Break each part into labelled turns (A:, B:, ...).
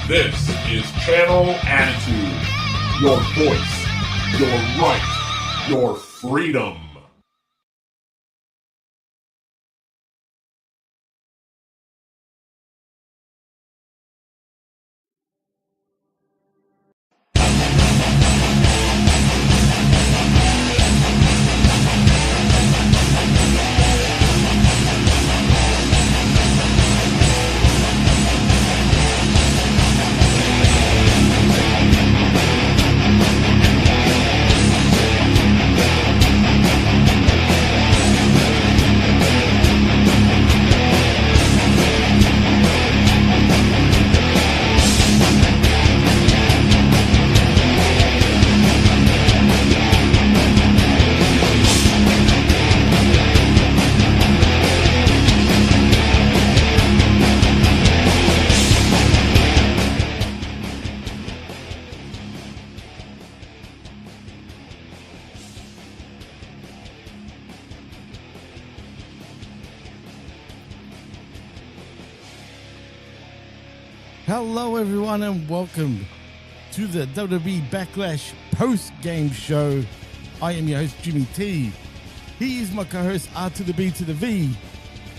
A: This is Channel Attitude. Your voice, your right, your freedom.
B: Hello everyone and welcome to the WWE Backlash post-game show. I am your host Jimmy T. He is my co-host R to the B to the V.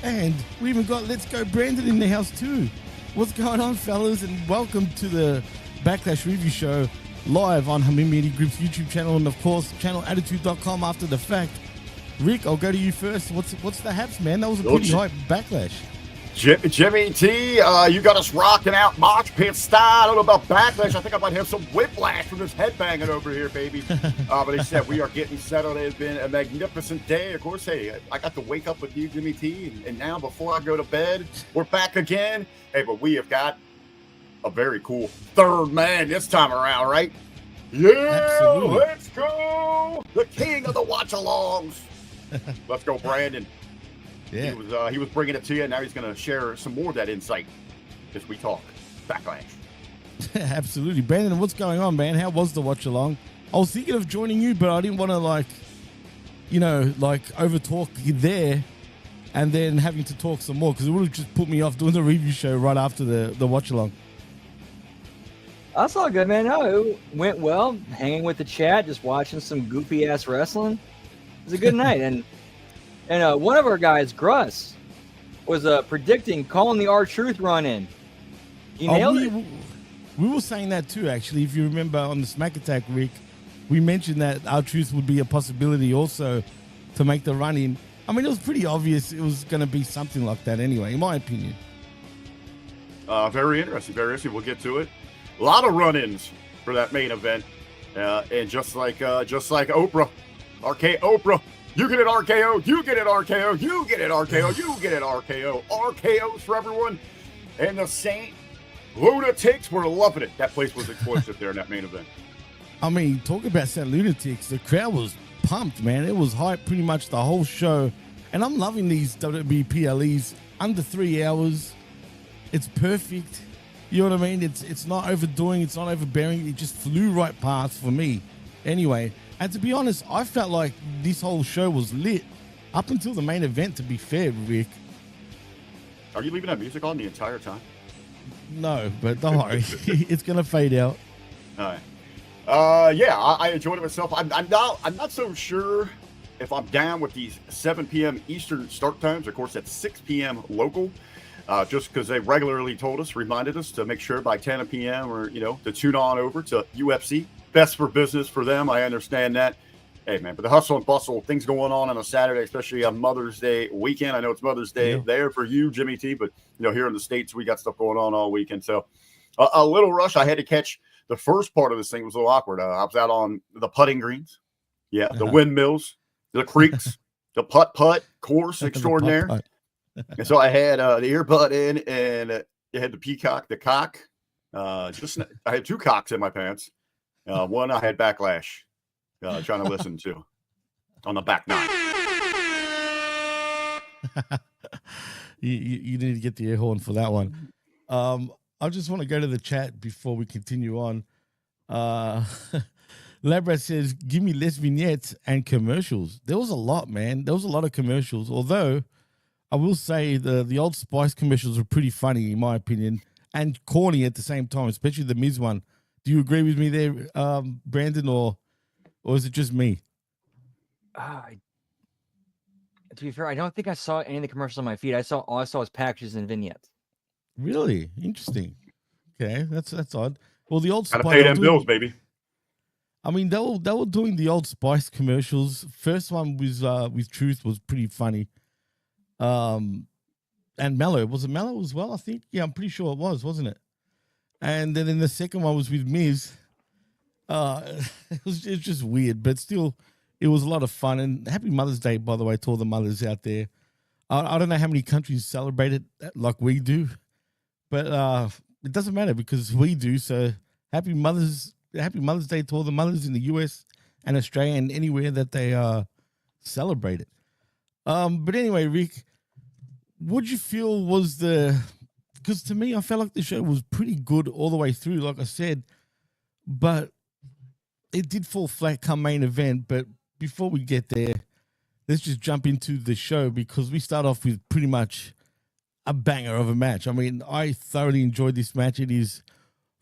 B: And we even got Let's Go Brandon in the house too. What's going on, fellas? And welcome to the Backlash review show live on Hamim Media Group's YouTube channel and of course channelattitude.com after the fact. Rick, I'll go to you first. What's the haps, man? That was a pretty hype Backlash.
C: Jimmy T, you got us rocking out mosh pit style. I don't know about Backlash. I think I might have some whiplash from this headbanging over here, baby. But he said we are getting settled. It has been a magnificent day. Of course, hey, I got to wake up with you, Jimmy T, and now before I go to bed, we're back again. Hey, but we have got a very cool third man this time around, right? Yeah, absolutely. Let's go. The king of the watch-alongs. Let's go, Brandon. Yeah. He was bringing it to you, and now he's going to share some more of that insight as we talk Backlash.
B: Absolutely. Brandon, what's going on, man? How was the watch-along? I was thinking of joining you, but I didn't want to, over-talk you there and then having to talk some more because it would have just put me off doing the review show right after the watch-along.
D: That's all good, man. No, it went well. Hanging with the chat, just watching some goofy-ass wrestling. It was a good night, and one of our guys, Gruss, was calling the R-Truth run-in. He nailed it.
B: We were saying that too, actually. If you remember on the Smack Attack, Rick, we mentioned that R-Truth would be a possibility also to make the run-in. I mean, it was pretty obvious it was going to be something like that anyway, in my opinion.
C: Very interesting, very interesting. We'll get to it. A lot of run-ins for that main event. And just like Oprah, Oprah. You get it RKO, you get it RKO, you get it RKO, you get it RKO. RKOs for everyone. And the Saint Lunatics were loving it. That place was explosive there in that main event.
B: I mean, talking about Saint Lunatics, the crowd was pumped, man. It was hype pretty much the whole show. And I'm loving these WWE PLEs. Under 3 hours. It's perfect. You know what I mean? It's not overdoing, it's not overbearing. It just flew right past for me. Anyway. And to be honest, I felt like this whole show was lit up until the main event, to be fair, Rick.
C: Are you leaving that music on the entire time?
B: No, but don't worry. It's going to fade out.
C: All right. Yeah, I enjoyed it myself. I'm not so sure if I'm down with these 7 p.m. Eastern start times. Of course, that's 6 p.m. local. Just because they regularly reminded us to make sure by 10 p.m. or, to tune on over to UFC. Best for business for them. I understand that. Hey, man, but the hustle and bustle, things going on a Saturday, especially on Mother's Day weekend. I know it's Mother's Day there for you, Jimmy T, but, here in the States, we got stuff going on all weekend. So a little rush. I had to catch the first part of this thing. It was a little awkward. I was out on the putting greens. Yeah, the windmills, the creeks, the putt course extraordinaire. And so I had the earbud in and it had the cock. I had 2 cocks in my pants. One I had Backlash trying to listen to on the back nine.
B: You need to get the air horn for that one. I just want to go to the chat before we continue on. Labra says, give me less vignettes and commercials. There was a lot, man. There was a lot of commercials. Although, I will say the Old Spice commercials were pretty funny, in my opinion. and corny at the same time, especially the Miz one. Do you agree with me there, Brandon, or is it just me?
D: To be fair, I don't think I saw any of the commercials on my feed. All I saw was packages and vignettes.
B: Really interesting. Okay, that's odd. Well, the Old Spice,
C: gotta pay them bills, baby.
B: I mean, they were doing the Old Spice commercials. First one was with Truth was pretty funny. And Mello, was it Mello as well? I think, yeah, I'm pretty sure it was, wasn't it? And then in the second one was with Miz. It was just weird, but still, it was a lot of fun. And happy Mother's Day, by the way, to all the mothers out there. I don't know how many countries celebrate it like we do, but it doesn't matter because we do. So happy Mother's Day to all the mothers in the US and Australia and anywhere that they celebrate it. But anyway, Rick, what'd you feel was because to me, I felt like the show was pretty good all the way through, like I said, but it did fall flat come main event. But before we get there, let's just jump into the show because we start off with pretty much a banger of a match. I mean, I thoroughly enjoyed this match. It is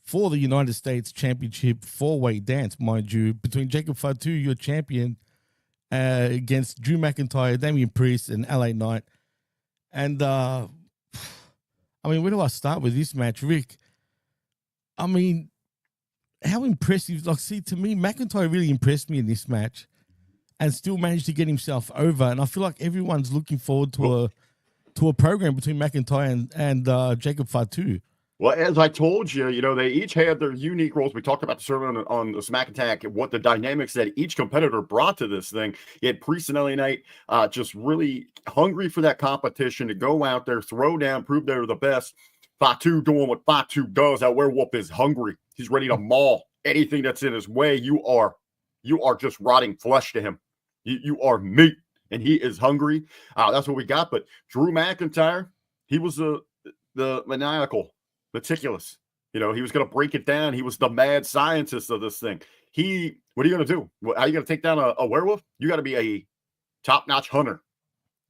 B: for the United States Championship 4-way dance, mind you, between Jacob Fatu, your champion, against Drew McIntyre, Damian Priest, and LA Knight. And, I mean, where do I start with this match, Rick? I mean, how impressive. Like, see, to me, McIntyre really impressed me in this match and still managed to get himself over. And I feel like everyone's looking forward to a program between McIntyre and Jacob Fatu.
C: Well, as I told you, they each had their unique roles. We talked about the sermon on the Smack Attack and what the dynamics that each competitor brought to this thing. You had Priest and LA Knight just really hungry for that competition to go out there, throw down, prove they're the best. Fatu doing what Fatu does. That werewolf is hungry. He's ready to maul anything that's in his way. You are just rotting flesh to him. You are meat, and he is hungry. That's what we got. But Drew McIntyre, he was the maniacal, meticulous. He was going to break it down. He was the mad scientist of this thing. What are you going to do? How are you going to take down a werewolf? You got to be a top-notch hunter.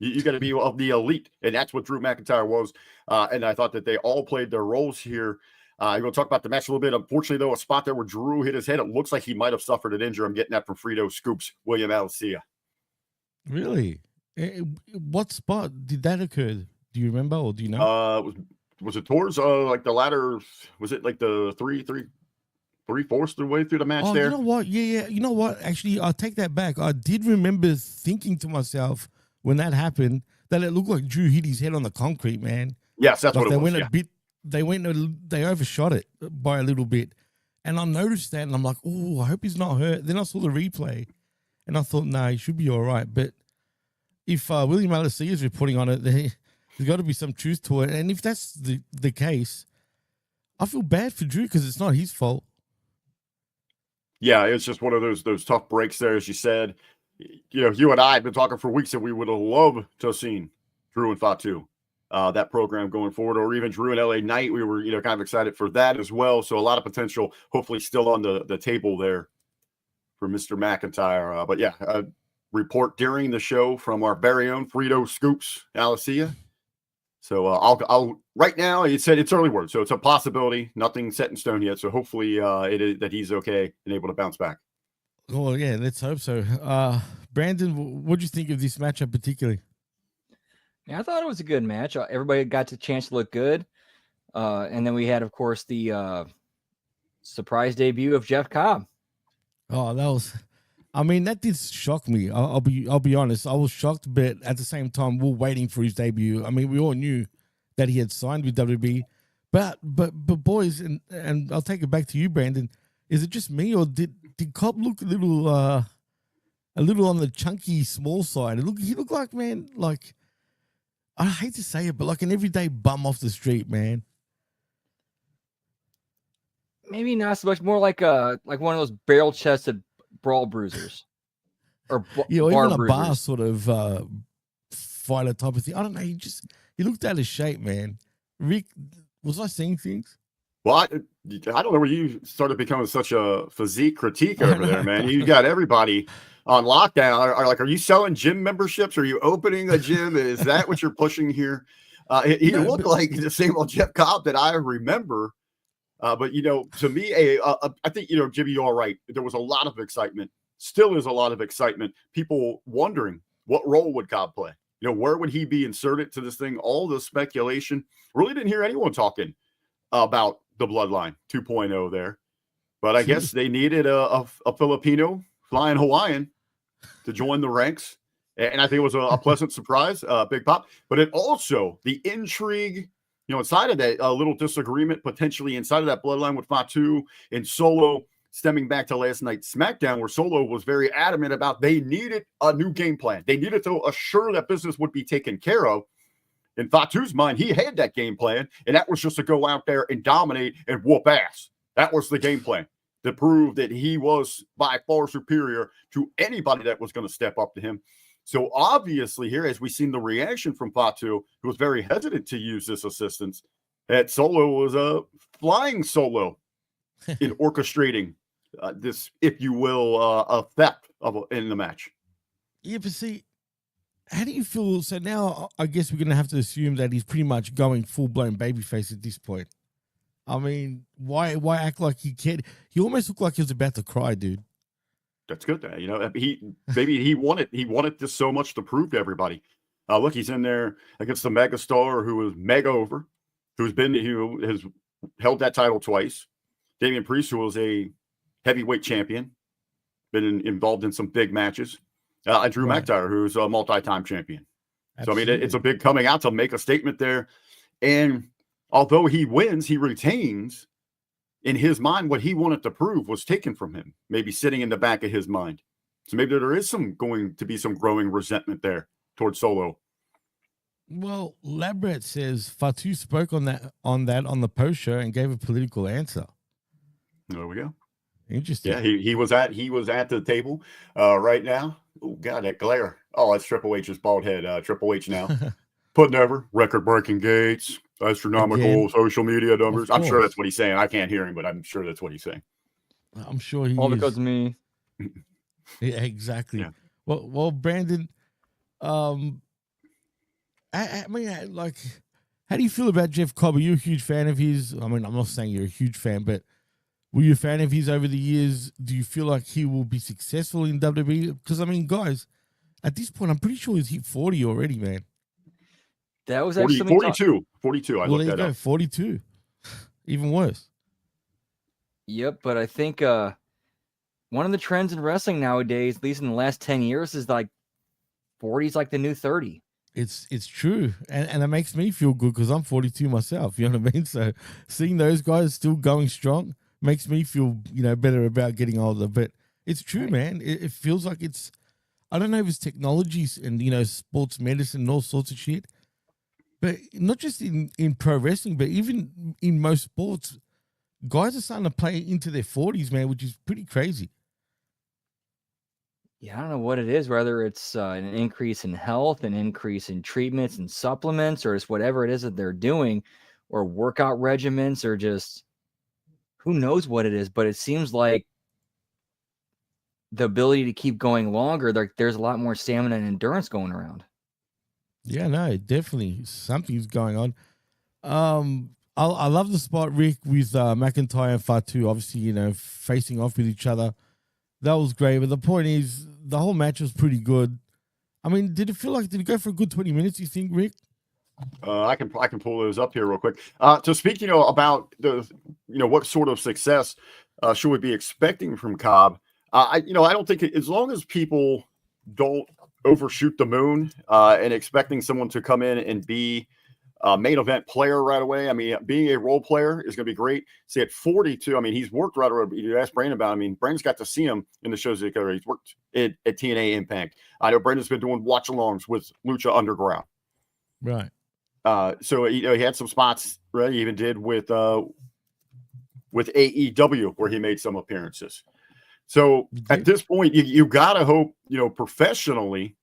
C: You got to be of the elite, and that's what Drew McIntyre was. And I thought that they all played their roles here. You're going to talk about the match a little bit. Unfortunately, though, a spot there where Drew hit his head, it looks like he might have suffered an injury. I'm getting that from Frito Scoops, William Alicia.
B: Really? What spot did that occur? Do you remember or do you know?
C: Was it towards like the ladder? Was it like the three-fourths of the way through the match there?
B: You know what? Yeah. You know what? Actually, I'll take that back. I did remember thinking to myself when that happened that it looked like Drew hit his head on the concrete, man.
C: Yes, that's
B: like
C: what it was.
B: They overshot it by a little bit. And I noticed that and I'm like, oh, I hope he's not hurt. Then I saw the replay and I thought, nah, he should be all right. But if William Alicia is reporting on it, there's got to be some truth to it. And if that's the case, I feel bad for Drew because it's not his fault.
C: Yeah, it's just one of those tough breaks there, as you said. You and I have been talking for weeks that we would have loved to have seen Drew and Fatu, that program going forward, or even Drew and LA Knight. We were, kind of excited for that as well. So a lot of potential, hopefully still on the table there for Mr. McIntyre. But yeah, report during the show from our very own Frito Scoops, Alicia. So I'll right now, he said it's early word, so it's a possibility, nothing set in stone yet. So hopefully it is that he's okay and able to bounce back.
B: Well, yeah, let's hope so. Brandon, what do you think of this matchup particularly?
D: Yeah, I thought it was a good match. Everybody got the chance to look good. And then we had, of course, the surprise debut of Jeff Cobb.
B: Oh, that did shock me. I'll be honest. I was shocked, but at the same time, we're waiting for his debut. I mean, we all knew that he had signed with WWE, but boys, and I'll take it back to you, Brandon. Is it just me, or did Cobb look a little on the chunky, small side? He looked like, man, like, I hate to say it, but like an everyday bum off the street, man.
D: Maybe not so much. More like one of those barrel-chested brawl bruisers, or
B: even
D: bar
B: a
D: bruisers.
B: bar sort of fighter type of thing. I don't know. He looked out of shape, man. Rick, was I seeing things?
C: Well, I don't know where you started becoming such a physique critique over there, man. You got everybody on lockdown. Are you selling gym memberships? Are you opening a gym? Is that what you're pushing here? He looked like the same old Jeff Cobb that I remember. But, to me, I think, Jimmy, you're all right. There was a lot of excitement. Still is a lot of excitement. People wondering what role would Cobb play? Where would he be inserted to this thing? All the speculation. Really didn't hear anyone talking about the Bloodline 2.0 there. But I guess they needed a Filipino flying Hawaiian to join the ranks. And I think it was a pleasant surprise, Big Pop. But it also, the intrigue, inside of that little disagreement, potentially inside of that bloodline with Fatu and Solo, stemming back to last night's SmackDown, where Solo was very adamant about they needed a new game plan. They needed to assure that business would be taken care of. In Fatu's mind, he had that game plan, and that was just to go out there and dominate and whoop ass. That was the game plan, to prove that he was by far superior to anybody that was going to step up to him. So obviously here, as we've seen the reaction from Fatu, who was very hesitant to use this assistance, that Solo was flying Solo in orchestrating this, if you will, effect in the match.
B: Yeah, but see, how do you feel? So now I guess we're going to have to assume that he's pretty much going full-blown babyface at this point. I mean, why act like he can't? He almost looked like he was about to cry, dude.
C: That's good. He wanted this so much to prove to everybody. Look, he's in there against the mega star who is mega over, who has held that title twice. Damian Priest, who was a heavyweight champion, been involved in some big matches. And Drew McIntyre, who's a multi-time champion. Absolutely. So, I mean, it's a big coming out to make a statement there. And although he wins, he retains. In his mind, what he wanted to prove was taken from him, maybe sitting in the back of his mind. So maybe there is going to be some growing resentment there towards Solo.
B: Well, Labret says Fatu spoke on the post show and gave a political answer.
C: There we go.
B: Interesting.
C: Yeah, he was at the table right now. Oh God, that glare. Oh, that's Triple H's bald head. Triple H now putting over record-breaking gates, astronomical social media numbers. I'm sure that's what he's saying. I can't hear him, but I'm sure that's what he's saying.
B: I'm sure he
D: all
B: is.
D: because of me.
B: Yeah, exactly.
C: Yeah.
B: Well, Brandon, I mean, how do you feel about Jeff Cobb? Are you a huge fan of his? I mean, I'm not saying you're a huge fan, but were you a fan of his over the years? Do you feel like he will be successful in WWE? Because, I mean, guys, at this point, I'm pretty sure he's hit 40 already, man.
D: That was
C: 42. 42. I looked that up.
B: 42. Even worse.
D: Yep, but I think one of the trends in wrestling nowadays, at least in the last 10 years, is like 40 is like the new 30.
B: It's true. And it makes me feel good because I'm 42 myself. You know what I mean? So seeing those guys still going strong makes me feel, better about getting older. But it's true, man. It feels like it's, I don't know if it's technologies and, sports medicine and all sorts of shit. But not just in pro wrestling, but even in most sports, guys are starting to play into their 40s, man, which is pretty crazy.
D: Yeah, I don't know what it is, whether it's an increase in health, an increase in treatments and supplements, or just whatever it is that they're doing, or workout regimens, or just who knows what it is. But it seems like the ability to keep going longer, there's a lot more stamina and endurance going around.
B: Yeah, no, definitely something's going on. I love the spot, Rick, with McIntyre and Fatu, obviously, facing off with each other. That was great. But the point is, the whole match was pretty good. I mean, did it go for a good 20 minutes, you think, Rick?
C: I can pull those up here real quick. To speak, about the, what sort of success should we be expecting from Cobb? I don't think as long as people don't overshoot the moon and expecting someone to come in and be a main event player right away. I mean, being a role player is going to be great. See, at 42, I mean, he's worked right away. You asked Brandon about it. I mean, Brandon's got to see him in the shows that he's worked at TNA Impact. I know Brandon's been doing watch-alongs with Lucha Underground.
B: Right.
C: So, he had some spots, right? He even did with AEW where he made some appearances. So at this point, you got to hope, professionally,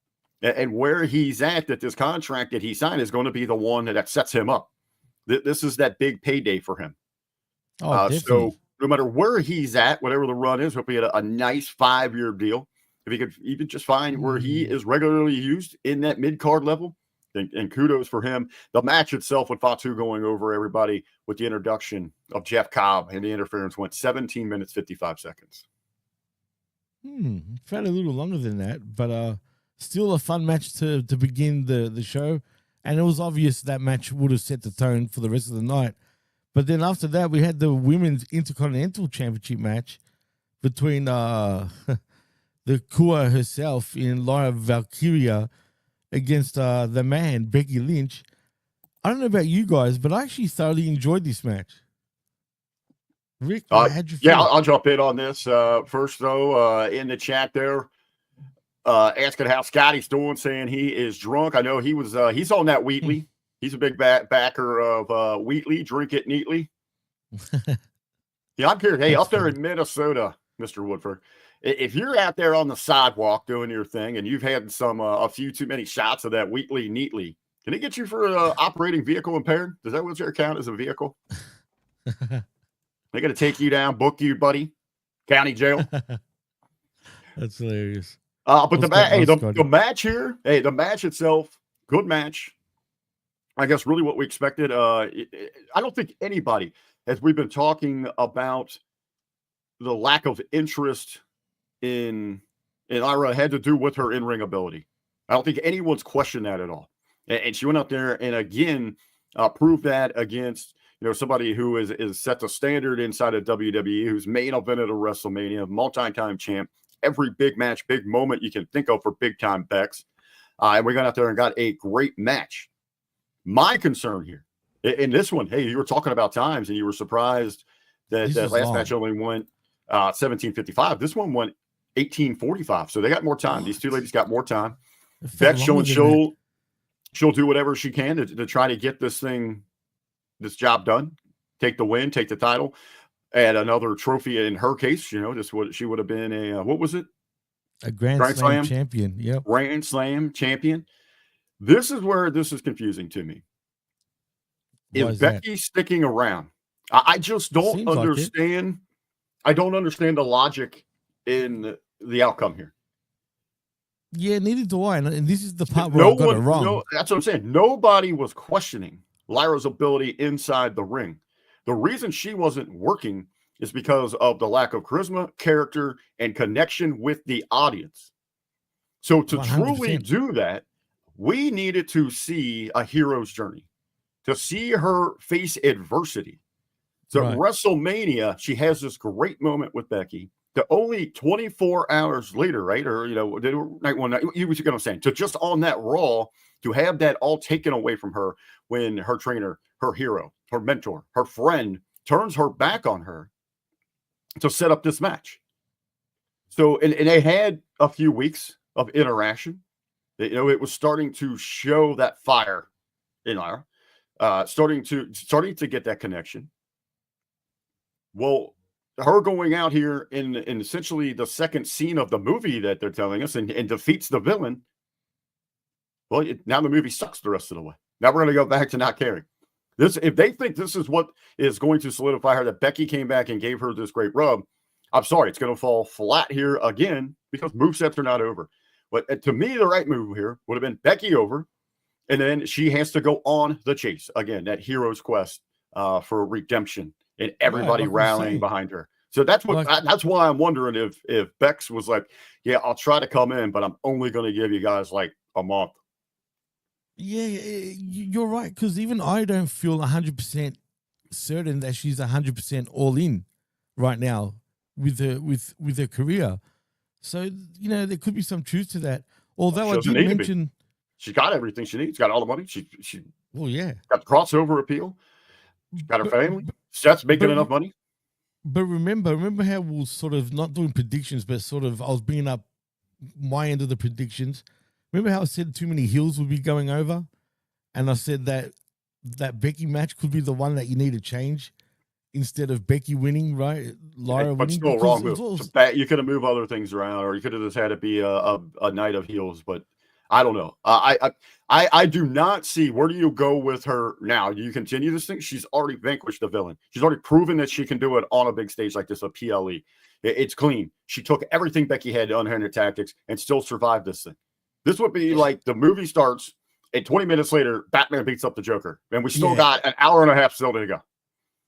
C: and where he's at, that this contract that he signed is going to be the one that sets him up. This is that big payday for him. So no matter where he's at, whatever the run is, hope he had a nice 5-year deal. If he could even just find where he is regularly used in that mid-card level, And kudos for him. The match itself with Fatu going over everybody with the introduction of Jeff Cobb and the interference went 17 minutes, 55 seconds.
B: Felt a little longer than that, but still a fun match to begin the show. And it was obvious that match would have set the tone for the rest of the night. But then after that, we had the Women's Intercontinental Championship match between the Kua herself in Lyra Valkyria against the man, Becky Lynch. I don't know about you guys, but I actually thoroughly enjoyed this match. Rick, how'd you feel?
C: Yeah, I'll jump in on this. First, though, in the chat there, asking how Scotty's doing, saying he is drunk. I know he's on that Wheatley. He's a big backer of Wheatley. Drink it neatly. Yeah, I'm curious. Hey, up there in Minnesota, Mr. Woodford, if you're out there on the sidewalk doing your thing and you've had a few too many shots of that Wheatley neatly, can it get you for operating vehicle impaired? Does that wheelchair count as a vehicle? They're going to take you down, book you, buddy. County jail.
B: That's hilarious.
C: But the match here, the match itself, good match. I guess really what we expected. I don't think anybody, as we've been talking about the lack of interest in Ira, had to do with her in-ring ability. I don't think anyone's questioned that at all. And she went out there and again proved that against somebody who is set the standard inside of WWE, who's main evented a WrestleMania, multi-time champ, every big match, big moment you can think of for big-time Bex. And we got out there and got a great match. My concern here, in this one, hey, you were talking about times and you were surprised that last match only went 17:55. This one went 18:45. So they got more time. These two ladies got more time. Bex showing she'll do whatever she can to try to get this job done, take the win, take the title, and another trophy in her case. Just what she would have been what was it?
B: A Grand Slam champion. Yep.
C: Grand Slam champion. This is where this is confusing to me. Is Becky sticking around? I just don't understand. I don't understand the logic in the outcome here.
B: Yeah, neither do I. And this is the part where I got it wrong.
C: That's what I'm saying. Nobody was questioning Lyra's ability inside the ring. The reason she wasn't working is because of the lack of charisma, character, and connection with the audience. So to 100%. Truly do that, we needed to see a hero's journey, to see her face adversity. So at WrestleMania, she has this great moment with Becky. The only 24 hours later, right? Or, night one night, you was going to say, to just on that Raw, to have that all taken away from her when her trainer, her hero, her mentor, her friend turns her back on her to set up this match. So, and they had a few weeks of interaction. It was starting to show that fire in Lyra, starting to get that connection. Well, her going out here in essentially the second scene of the movie that they're telling us and defeats the villain. Well, now the movie sucks the rest of the way. Now we're going to go back to not caring. If they think this is what is going to solidify her, that Becky came back and gave her this great rub, I'm sorry, it's going to fall flat here again because movesets are not over. But to me, the right move here would have been Becky over, and then she has to go on the chase. Again, that hero's quest for redemption and everybody rallying behind her. So that's why I'm wondering if Bex was like, yeah, I'll try to come in, but I'm only going to give you guys like a month.
B: Yeah, you're right, because even I don't feel 100% certain that she's 100% all in right now with her career. So, there could be some truth to that. Although I did mention
C: she's got everything she needs. She's got all the money. She got the crossover appeal. She's got her family. Seth's making enough money.
B: But remember how we were sort of not doing predictions, but sort of I was bringing up my end of the predictions. Remember how I said too many heels would be going over? And I said that Becky match could be the one that you need to change instead of Becky winning, right? Lyra winning.
C: Still wrong move. You could have moved other things around, or you could have just had it be a night of heels. But I don't know. I do not see, where do you go with her now? Do you continue this thing? She's already vanquished the villain. She's already proven that she can do it on a big stage like this, a PLE. It's clean. She took everything Becky had to Unhindered Tactics and still survived this thing. This would be like the movie starts And 20 minutes later, Batman beats up the Joker, and we still
B: Yeah.
C: got an hour and a half still to go.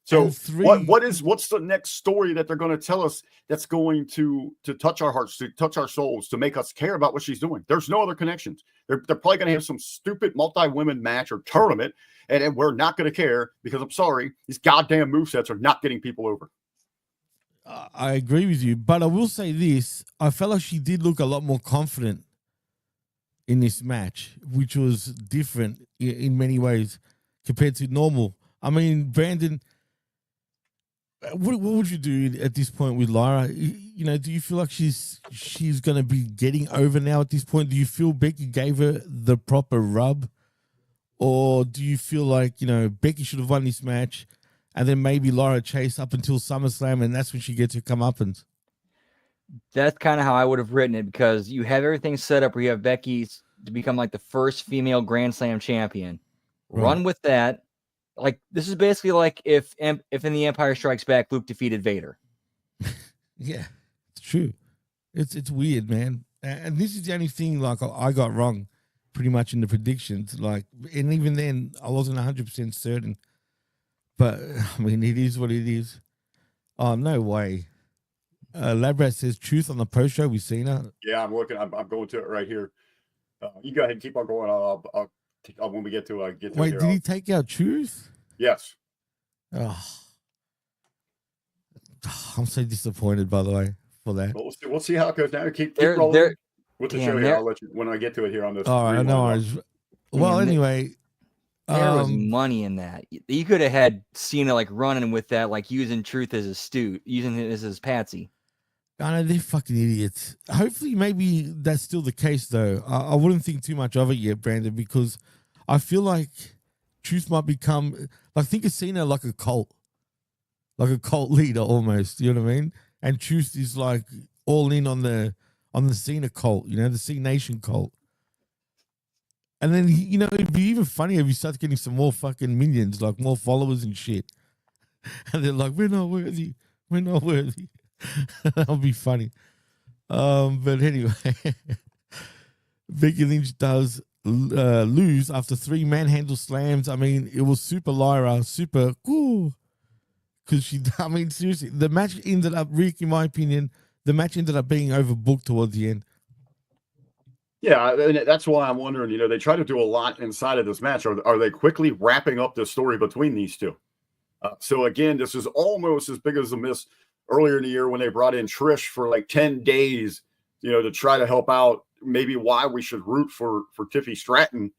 C: So
B: And
C: what's the next story that they're going to tell us that's going to touch our hearts, to touch our souls, to make us care about what she's doing? There's no other connections. They're probably going to have some stupid multi-women match or tournament, and we're not going to care because I'm sorry, these goddamn movesets are not getting people over.
B: I agree with you, but I will say this: I felt like she did look a lot more confident in this match, which was different in many ways compared to normal. I mean, Brandon, what would you do at this point with Lyra? You know, do you feel like she's going to be getting over now at this point? Do you feel Becky gave her the proper rub? Or do you feel like, you know, Becky should have won this match and then maybe Lyra chase up until SummerSlam and that's when she gets her comeuppance?
D: That's kind of how I would have written it, because you have everything set up where you have Becky to become like the first female Grand Slam champion.
B: Right.
D: Run with that. Like, this is basically like if in The Empire Strikes Back, Luke defeated Vader.
B: Yeah, it's true. It's weird, man. And this is the only thing like I got wrong pretty much in the predictions. Like, and even then I wasn't 100% certain. But I mean, it is what it is. Oh, no way. Labrat says truth on the post show with Cena.
C: Yeah, I'm looking. I'm going to it right here. You go ahead and keep on going. I'll when we get to it.
B: Wait, did he take out truth?
C: Yes.
B: Oh. I'm so disappointed, by the way, for that.
C: Well, we'll see how it goes now. Keep rolling with the show here. I'll let you when I get to it here on this.
B: All right, no. Well, anyway,
D: there was money in that. You could have had Cena like running with that, like using truth as using it as his patsy.
B: I know they're fucking idiots. Hopefully, maybe that's still the case, though. I wouldn't think too much of it yet, Brandon, because I feel like truth might become like, think of Cena like a cult leader almost. You know what I mean? And truth is like all in on the Cena cult, you know, the C Nation cult. And then, you know, it'd be even funnier if you start getting some more fucking minions, like more followers and shit. And they're like, we're not worthy. That'll be funny. But anyway, Becky Lynch does lose after 3 manhandle slams. I mean, it was super Lyra, super cool. Because seriously, the match ended up, Rick, in my opinion, being overbooked towards the end.
C: Yeah, and that's why I'm wondering, you know, they try to do a lot inside of this match. Are they quickly wrapping up the story between these two? So again, this is almost as big as a miss earlier in the year when they brought in Trish for like 10 days, you know, to try to help out maybe why we should root for Tiffy Stratton.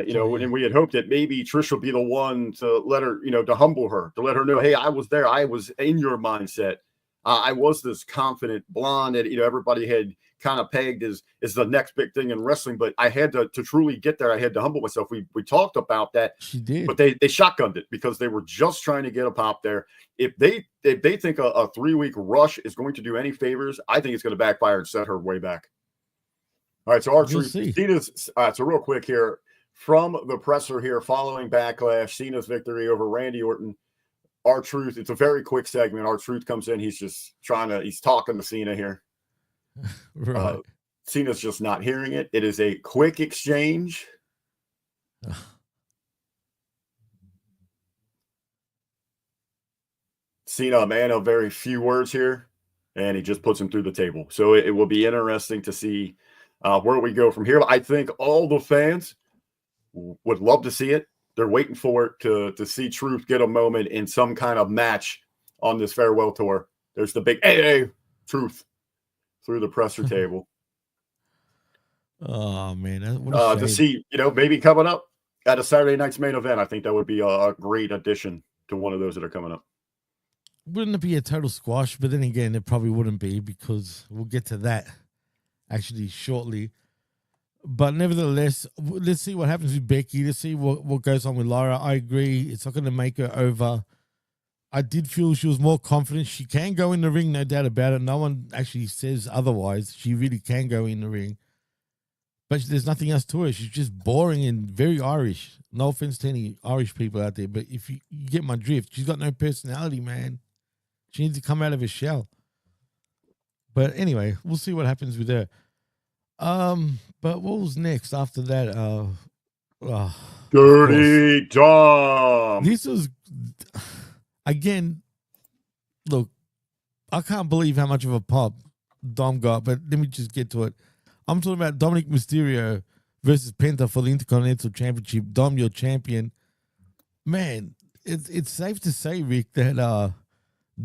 C: You know, and we had hoped that maybe Trish would be the one to let her, you know, to humble her, to let her know, hey, I was there. I was in your mindset. I was this confident blonde that, you know, everybody had kind of pegged as the next big thing in wrestling. But I had to truly get there. I had to humble myself. We talked about that.
B: She did.
C: But they shotgunned it because they were just trying to get a pop there. If they think a 3-week rush is going to do any favors, I think it's going to backfire and set her way back. All right, so Cena's, so real quick here, from the presser here following Backlash, Cena's victory over Randy Orton. R-Truth, it's a very quick segment. R-Truth comes in. He's just he's talking to Cena here.
B: Right.
C: Cena's just not hearing it. It is a quick exchange. Cena, a man of very few words here, and he just puts him through the table. So it will be interesting to see where we go from here. I think all the fans would love to see it. They're waiting for it to see Truth get a moment in some kind of match on this farewell tour. There's the big AA Truth through the presser table.
B: Oh man,
C: to see, you know, maybe coming up at a Saturday night's main event. I think that would be a great addition to one of those that are coming up.
B: Wouldn't it be a total squash? But then again, it probably wouldn't be, because we'll get to that actually shortly. But nevertheless, let's see what happens with Becky. Let's see what goes on with Lyra. I agree. It's not going to make her over. I did feel she was more confident. She can go in the ring, no doubt about it. No one actually says otherwise. She really can go in the ring. But there's nothing else to her. She's just boring and very Irish. No offense to any Irish people out there, but if you get my drift, she's got no personality, man. She needs to come out of her shell. But anyway, we'll see what happens with her. But what was next after that? Oh,
C: Dirty Dom.
B: this was, again, look, I can't believe how much of a pop Dom got, but let me just get to it. I'm talking about Dominic Mysterio versus Penta for the Intercontinental Championship. Dom, your champion. Man, it's safe to say, Rick, that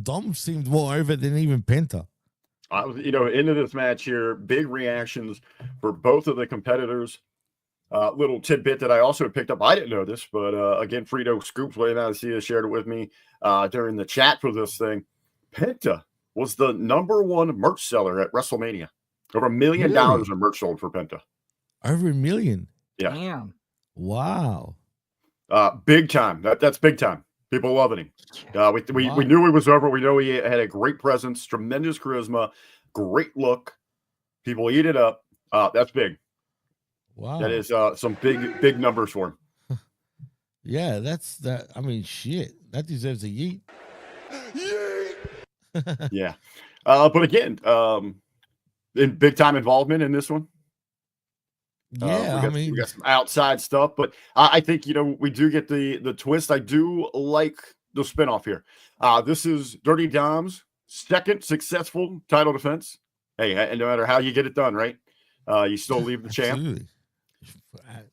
B: Dom seemed more over than even Penta.
C: Into this match here, big reactions for both of the competitors. Little tidbit that I also picked up. I didn't know this, but again, Frito Scoops way out of see shared it with me during the chat for this thing. Penta was the #1 merch seller at WrestleMania. Over $1 million in merch sold for Penta.
B: Over $1 million.
C: Yeah.
D: Damn.
B: Wow.
C: Big time. That's big time. People loving him. We knew he was over. We know he had a great presence, tremendous charisma, great look. People eat it up. That's big.
B: Wow.
C: That is some big numbers for him.
B: Yeah, that's that. I mean, shit. That deserves a yeet.
C: Yeah. But again, in big time involvement in this one.
B: Yeah,
C: we got some outside stuff, but I think we do get the twist. I do like the spinoff here. This is Dirty Dom's second successful title defense. Hey, and no matter how you get it done, right? You still leave the champ.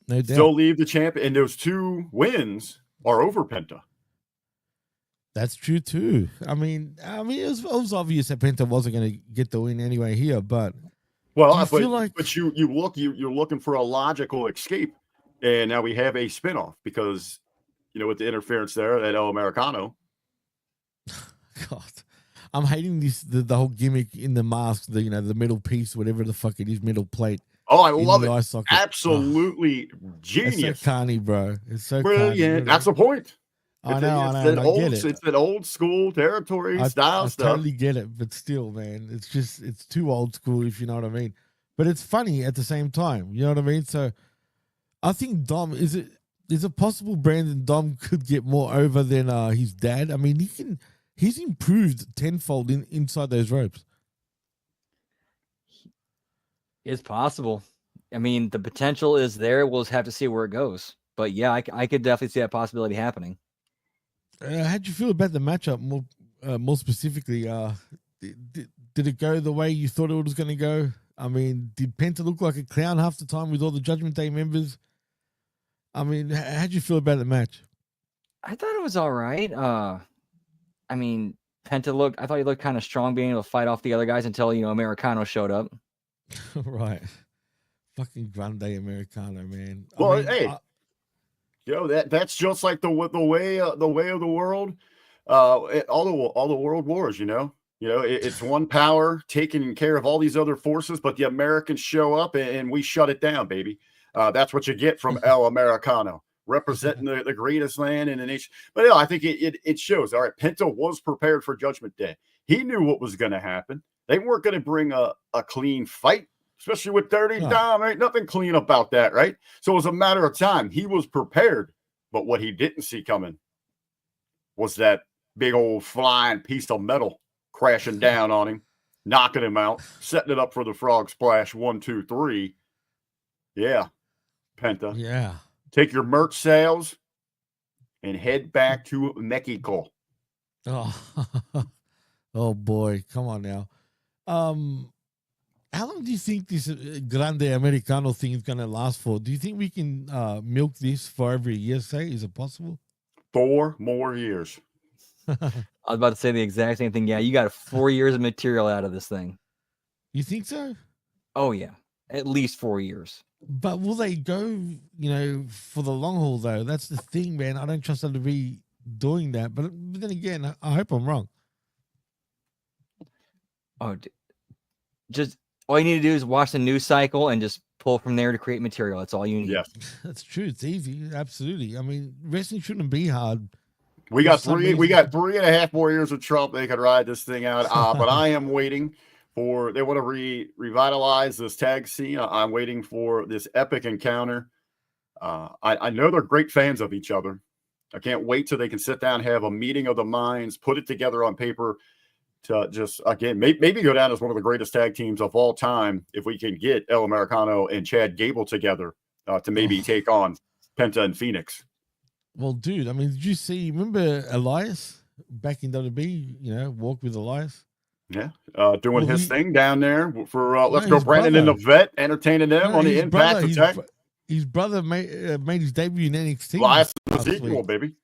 B: No doubt.
C: Still leave the champ, and those 2 wins are over Penta.
B: That's true too. I mean, it was obvious that Penta wasn't going to get the win anyway here, but
C: well,
B: but
C: you're looking for a logical escape, and now we have a spinoff because with the interference there at El Americano.
B: God, I'm hating the whole gimmick in the mask, the middle piece, whatever the fuck it is, middle plate.
C: Oh, I love it. Absolutely genius.
B: It's so canny, bro. It's so
C: brilliant. That's the point.
B: I know. I get it.
C: It's that old school territory style stuff.
B: I totally get it, but still, man, it's too old school, if you know what I mean. But it's funny at the same time, you know what I mean? So I think Dom, is it possible Brandon Dom could get more over than his dad? I mean, he's improved tenfold inside those ropes.
D: It's possible. I mean, the potential is there. We'll just have to see where it goes. But yeah, I could definitely see that possibility happening.
B: How'd you feel about the matchup more specifically? Did it go the way you thought it was going to go? I mean, did Penta look like a clown half the time with all the Judgment Day members? I mean, how'd you feel about the match?
D: I thought it was all right. I mean, Penta I thought he looked kind of strong being able to fight off the other guys until, Americano showed up.
B: Right. Fucking Grande Americano, man.
C: Well, that's just like the way of the world. All the world wars, it's one power taking care of all these other forces, but the Americans show up and we shut it down, baby. That's what you get from El Americano, representing the greatest land in the nation. But I think it shows. All right, Penta was prepared for Judgment Day. He knew what was going to happen. They weren't going to bring a clean fight, especially with Dirty Dom. Ain't nothing clean about that, right? So it was a matter of time. He was prepared, but what he didn't see coming was that big old flying piece of metal crashing down on him, knocking him out, setting it up for the frog splash. 1, 2, 3. Yeah, Penta.
B: Yeah.
C: Take your merch sales and head back to Mexico.
B: Oh boy, come on now. How long do you think this Grande Americano thing is going to last for? Do you think we can milk this for every year, say? Is it possible?
C: 4 more years.
D: I was about to say the exact same thing. Yeah, you got 4 years of material out of this thing.
B: You think so?
D: Oh, yeah. At least 4 years.
B: But will they go, for the long haul, though? That's the thing, man. I don't trust them to be doing that. But then again, I hope I'm wrong.
D: Oh, just all you need to do is watch the news cycle and just pull from there to create material. That's all you need.
C: Yes,
B: that's true. It's easy. Absolutely. I mean, wrestling shouldn't be hard.
C: We got 3.5 more years of Trump. They could ride this thing out. But I am waiting for. They want to revitalize this tag scene. I'm waiting for this epic encounter. I know they're great fans of each other. I can't wait till they can sit down, have a meeting of the minds, put it together on paper. To just, again, maybe go down as one of the greatest tag teams of all time if we can get El Americano and Chad Gable together to maybe take on Penta and Phoenix.
B: Well, dude, I mean, did you see? Remember Elias back in WWE? You know, walk with Elias.
C: Yeah, doing his thing down there for Let's
B: No,
C: Go Brandon and the Vet, entertaining them on the Impact Attack.
B: His brother made his debut in NXT.
C: Elias is equal, baby.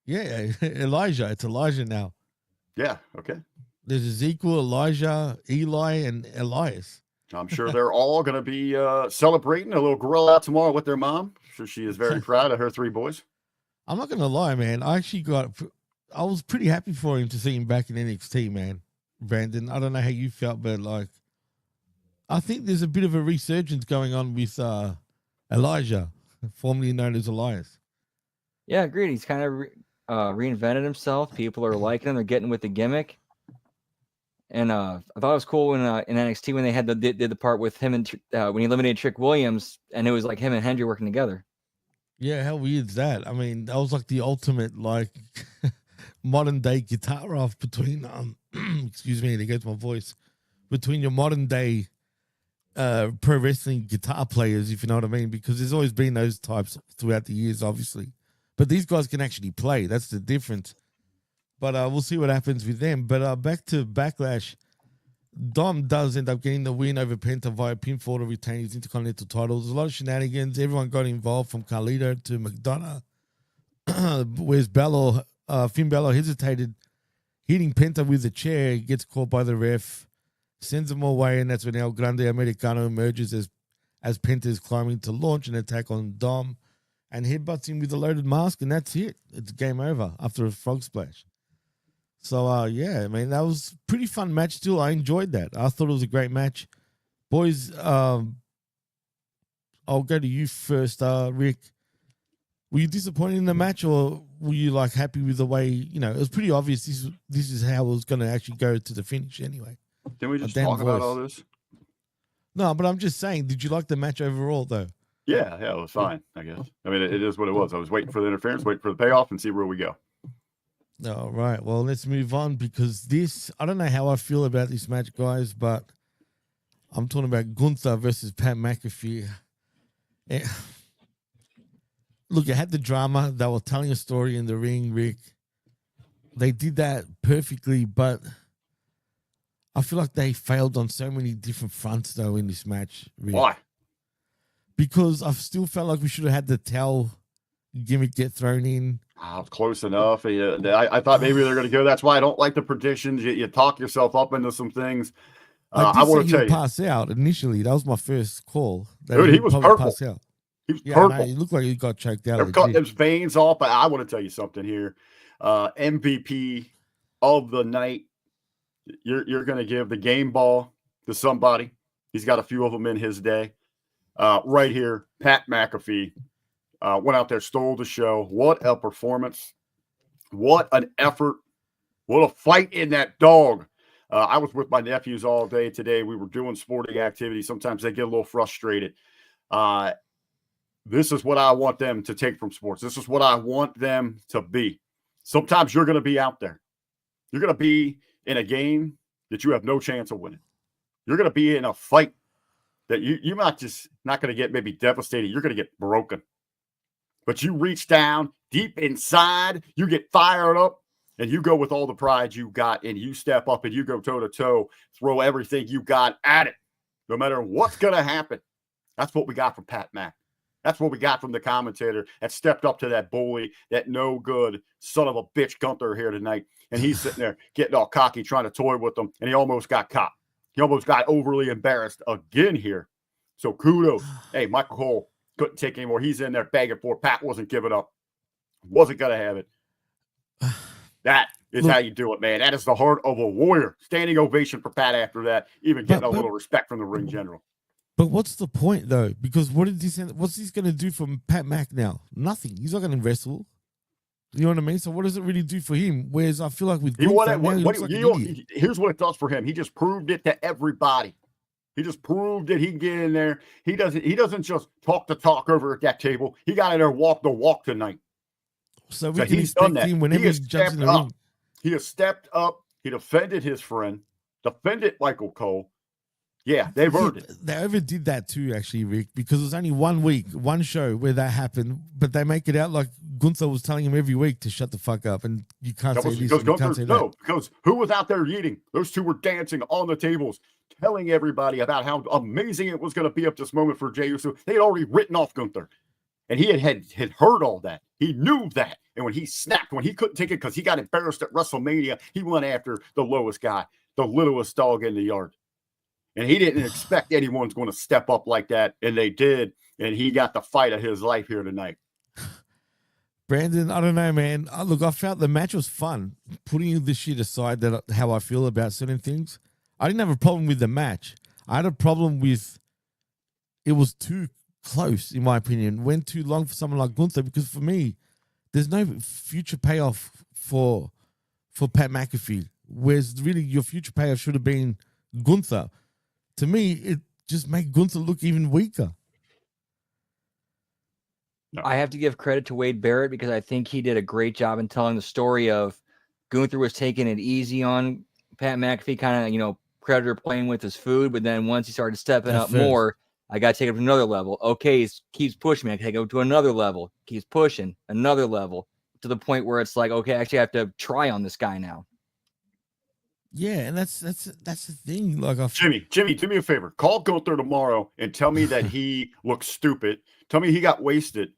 B: Yeah, Elijah. It's Elijah now.
C: Yeah, okay.
B: There's Ezekiel, Elijah, Eli, and Elias.
C: I'm sure they're all going to be celebrating a little grill out tomorrow with their mom. I'm sure she is very proud of her 3 boys.
B: I'm not going to lie, man. I was pretty happy for him to see him back in NXT, man. Brandon, I don't know how you felt, but like, I think there's a bit of a resurgence going on with Elijah, formerly known as Elias.
D: Yeah, agreed. He's kind of reinvented himself. People are liking him. They're getting with the gimmick. And I thought it was cool when in NXT when they had did the part with him and when he eliminated Trick Williams, and it was like him and Hendry working together.
B: Yeah, how weird is that? I mean, that was like the ultimate like modern day guitar off between excuse me, there goes my voice, between your modern day pro wrestling guitar players, if you know what I mean, because there's always been those types throughout the years, obviously, but these guys can actually play. That's the difference. But we'll see what happens with them. But back to Backlash, Dom does end up getting the win over Penta via pinfall to retain his Intercontinental titles. There's a lot of shenanigans. Everyone got involved from Carlito to McDonough. Whereas Finn Balor hesitated, hitting Penta with the chair, gets caught by the ref, sends him away, and that's when El Grande Americano emerges as Penta is climbing to launch an attack on Dom and headbutts him with a loaded mask, and that's it. It's game over after a frog splash. So, yeah, I mean, that was a pretty fun match still. I enjoyed that. I thought it was a great match. Boys, I'll go to you first, Rick. Were you disappointed in the match, or were you, like, happy with the way, you know, it was pretty obvious this is how it was going to actually go to the finish anyway.
C: Can we just talk about all this?
B: No, but I'm just saying, did you like the match overall, though?
C: Yeah, it was fine, I guess. I mean, it is what it was. I was waiting for the interference, waiting for the payoff, and see where we go.
B: All right. Well, let's move on because I don't know how I feel about this match, guys, but I'm talking about Gunther versus Pat McAfee. Look, it had the drama. They were telling a story in the ring, Rick. They did that perfectly, but I feel like they failed on so many different fronts, though, in this match, Rick.
C: Why?
B: Because I still felt like we should have had the towel gimmick get thrown in.
C: Oh, close enough. I thought maybe they're going to go. That's why I don't like the predictions. You talk yourself up into some things.
B: I want to tell you, pass out initially. That was my first call.
C: Dude, he was purple. Pass out. He was purple.
B: No, he looked like he got choked out.
C: They're cutting his veins off. But I want to tell you something here. MVP of the night. You're going to give the game ball to somebody. He's got a few of them in his day. Right here, Pat McAfee. Went out there, stole the show. What a performance. What an effort. What a fight in that dog. I was with my nephews all day today. We were doing sporting activities. Sometimes they get a little frustrated. This is what I want them to take from sports. This is what I want them to be. Sometimes you're going to be out there. You're going to be in a game that you have no chance of winning. You're going to be in a fight that you might just not going to get maybe devastated. You're going to get broken. But you reach down deep inside, you get fired up, and you go with all the pride you got, and you step up and you go toe-to-toe, throw everything you got at it, no matter what's going to happen. That's what we got from Pat Mack. That's what we got from the commentator that stepped up to that bully, that no good son of a bitch Gunther here tonight. And he's sitting there getting all cocky, trying to toy with them, and he almost got caught. He almost got overly embarrassed again here. So kudos. Hey, Michael Cole couldn't take anymore. He's in there begging for it. Pat wasn't giving up. Wasn't going to have it. That is how you do it, man. That is the heart of a warrior. Standing ovation for Pat after that, even getting a little respect from the ring general.
B: But what's the point, though? Because what's this going to do for Pat Mack now? Nothing. He's not going to wrestle. You know what I mean? So what does it really do for him? Whereas I feel like with Gunther,
C: here's what it does for him. He just proved it to everybody. He just proved that he can get in there. He doesn't just talk the talk over at that table. He got in there, walk the walk tonight.
B: So we can expect him whenever he jumps in the ring.
C: He has stepped up. He defended his friend, defended Michael Cole, Yeah, they've earned it.
B: They overdid that too, actually, Rick, because it was only 1 week, one show where that happened, but they make it out like Gunther was telling him every week to shut the fuck up, and you can't say this, you can't say that.
C: No, because who was out there eating? Those two were dancing on the tables, telling everybody about how amazing it was going to be up this moment for Jey Uso. They had already written off Gunther, and he had heard all that. He knew that, and when he snapped, when he couldn't take it because he got embarrassed at WrestleMania, he went after the lowest guy, the littlest dog in the yard. And he didn't expect anyone's going to step up like that, and they did, and he got the fight of his life here tonight.
B: Brandon, I don't know, man. Look, I felt the match was fun. Putting this shit aside, that how I feel about certain things, I didn't have a problem with the match. I had a problem with it was too close, in my opinion. Went too long for someone like Gunther, because for me, there's no future payoff for Pat McAfee, whereas really your future payoff should have been Gunther. To me, it just made Gunther look even weaker.
C: No.
D: I have to give credit to Wade Barrett because I think he did a great job in telling the story of Gunther was taking it easy on Pat McAfee, kind of, predator playing with his food. But then once he started stepping up more, I got to take it to another level. Okay, he keeps pushing me. I take it to another level. Keeps pushing another level to the point where it's like, okay, actually I have to try on this guy now.
B: Yeah, and that's the thing. Like,
C: Jimmy, do me a favor. Call Gunther tomorrow and tell me that he looks stupid. Tell me he got wasted.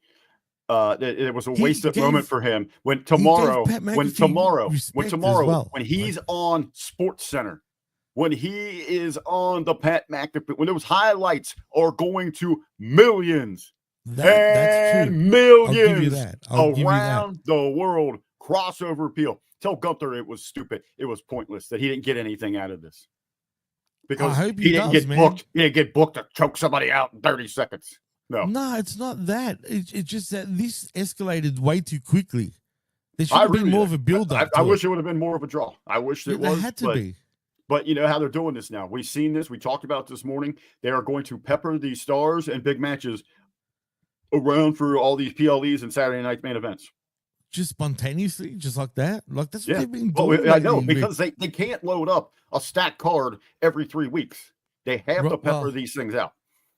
C: That it was a wasted moment for him. When tomorrow, when he's on Sports Center, when he is on the Pat McAfee, when those highlights are going to millions
B: that's true.
C: millions
B: I'll give you that.
C: around the world, crossover appeal. Tell Gunther it was stupid. It was pointless, that he didn't get anything out of this. Because he didn't get booked. He didn't get booked to choke somebody out in 30 seconds. No,
B: it's not that. It's just that this escalated way too quickly. There should have been more of a build-up.
C: I wish it would have been more of a draw. I wish it was.
B: There had to be.
C: But you know how they're doing this now. We've seen this. We talked about it this morning. They are going to pepper these stars and big matches around for all these PLEs and Saturday night main events.
B: Just spontaneously, just like that. Like, that's what they've been doing.
C: Well, I know, because they can't load up a stacked card every 3 weeks. They have to pepper these things out.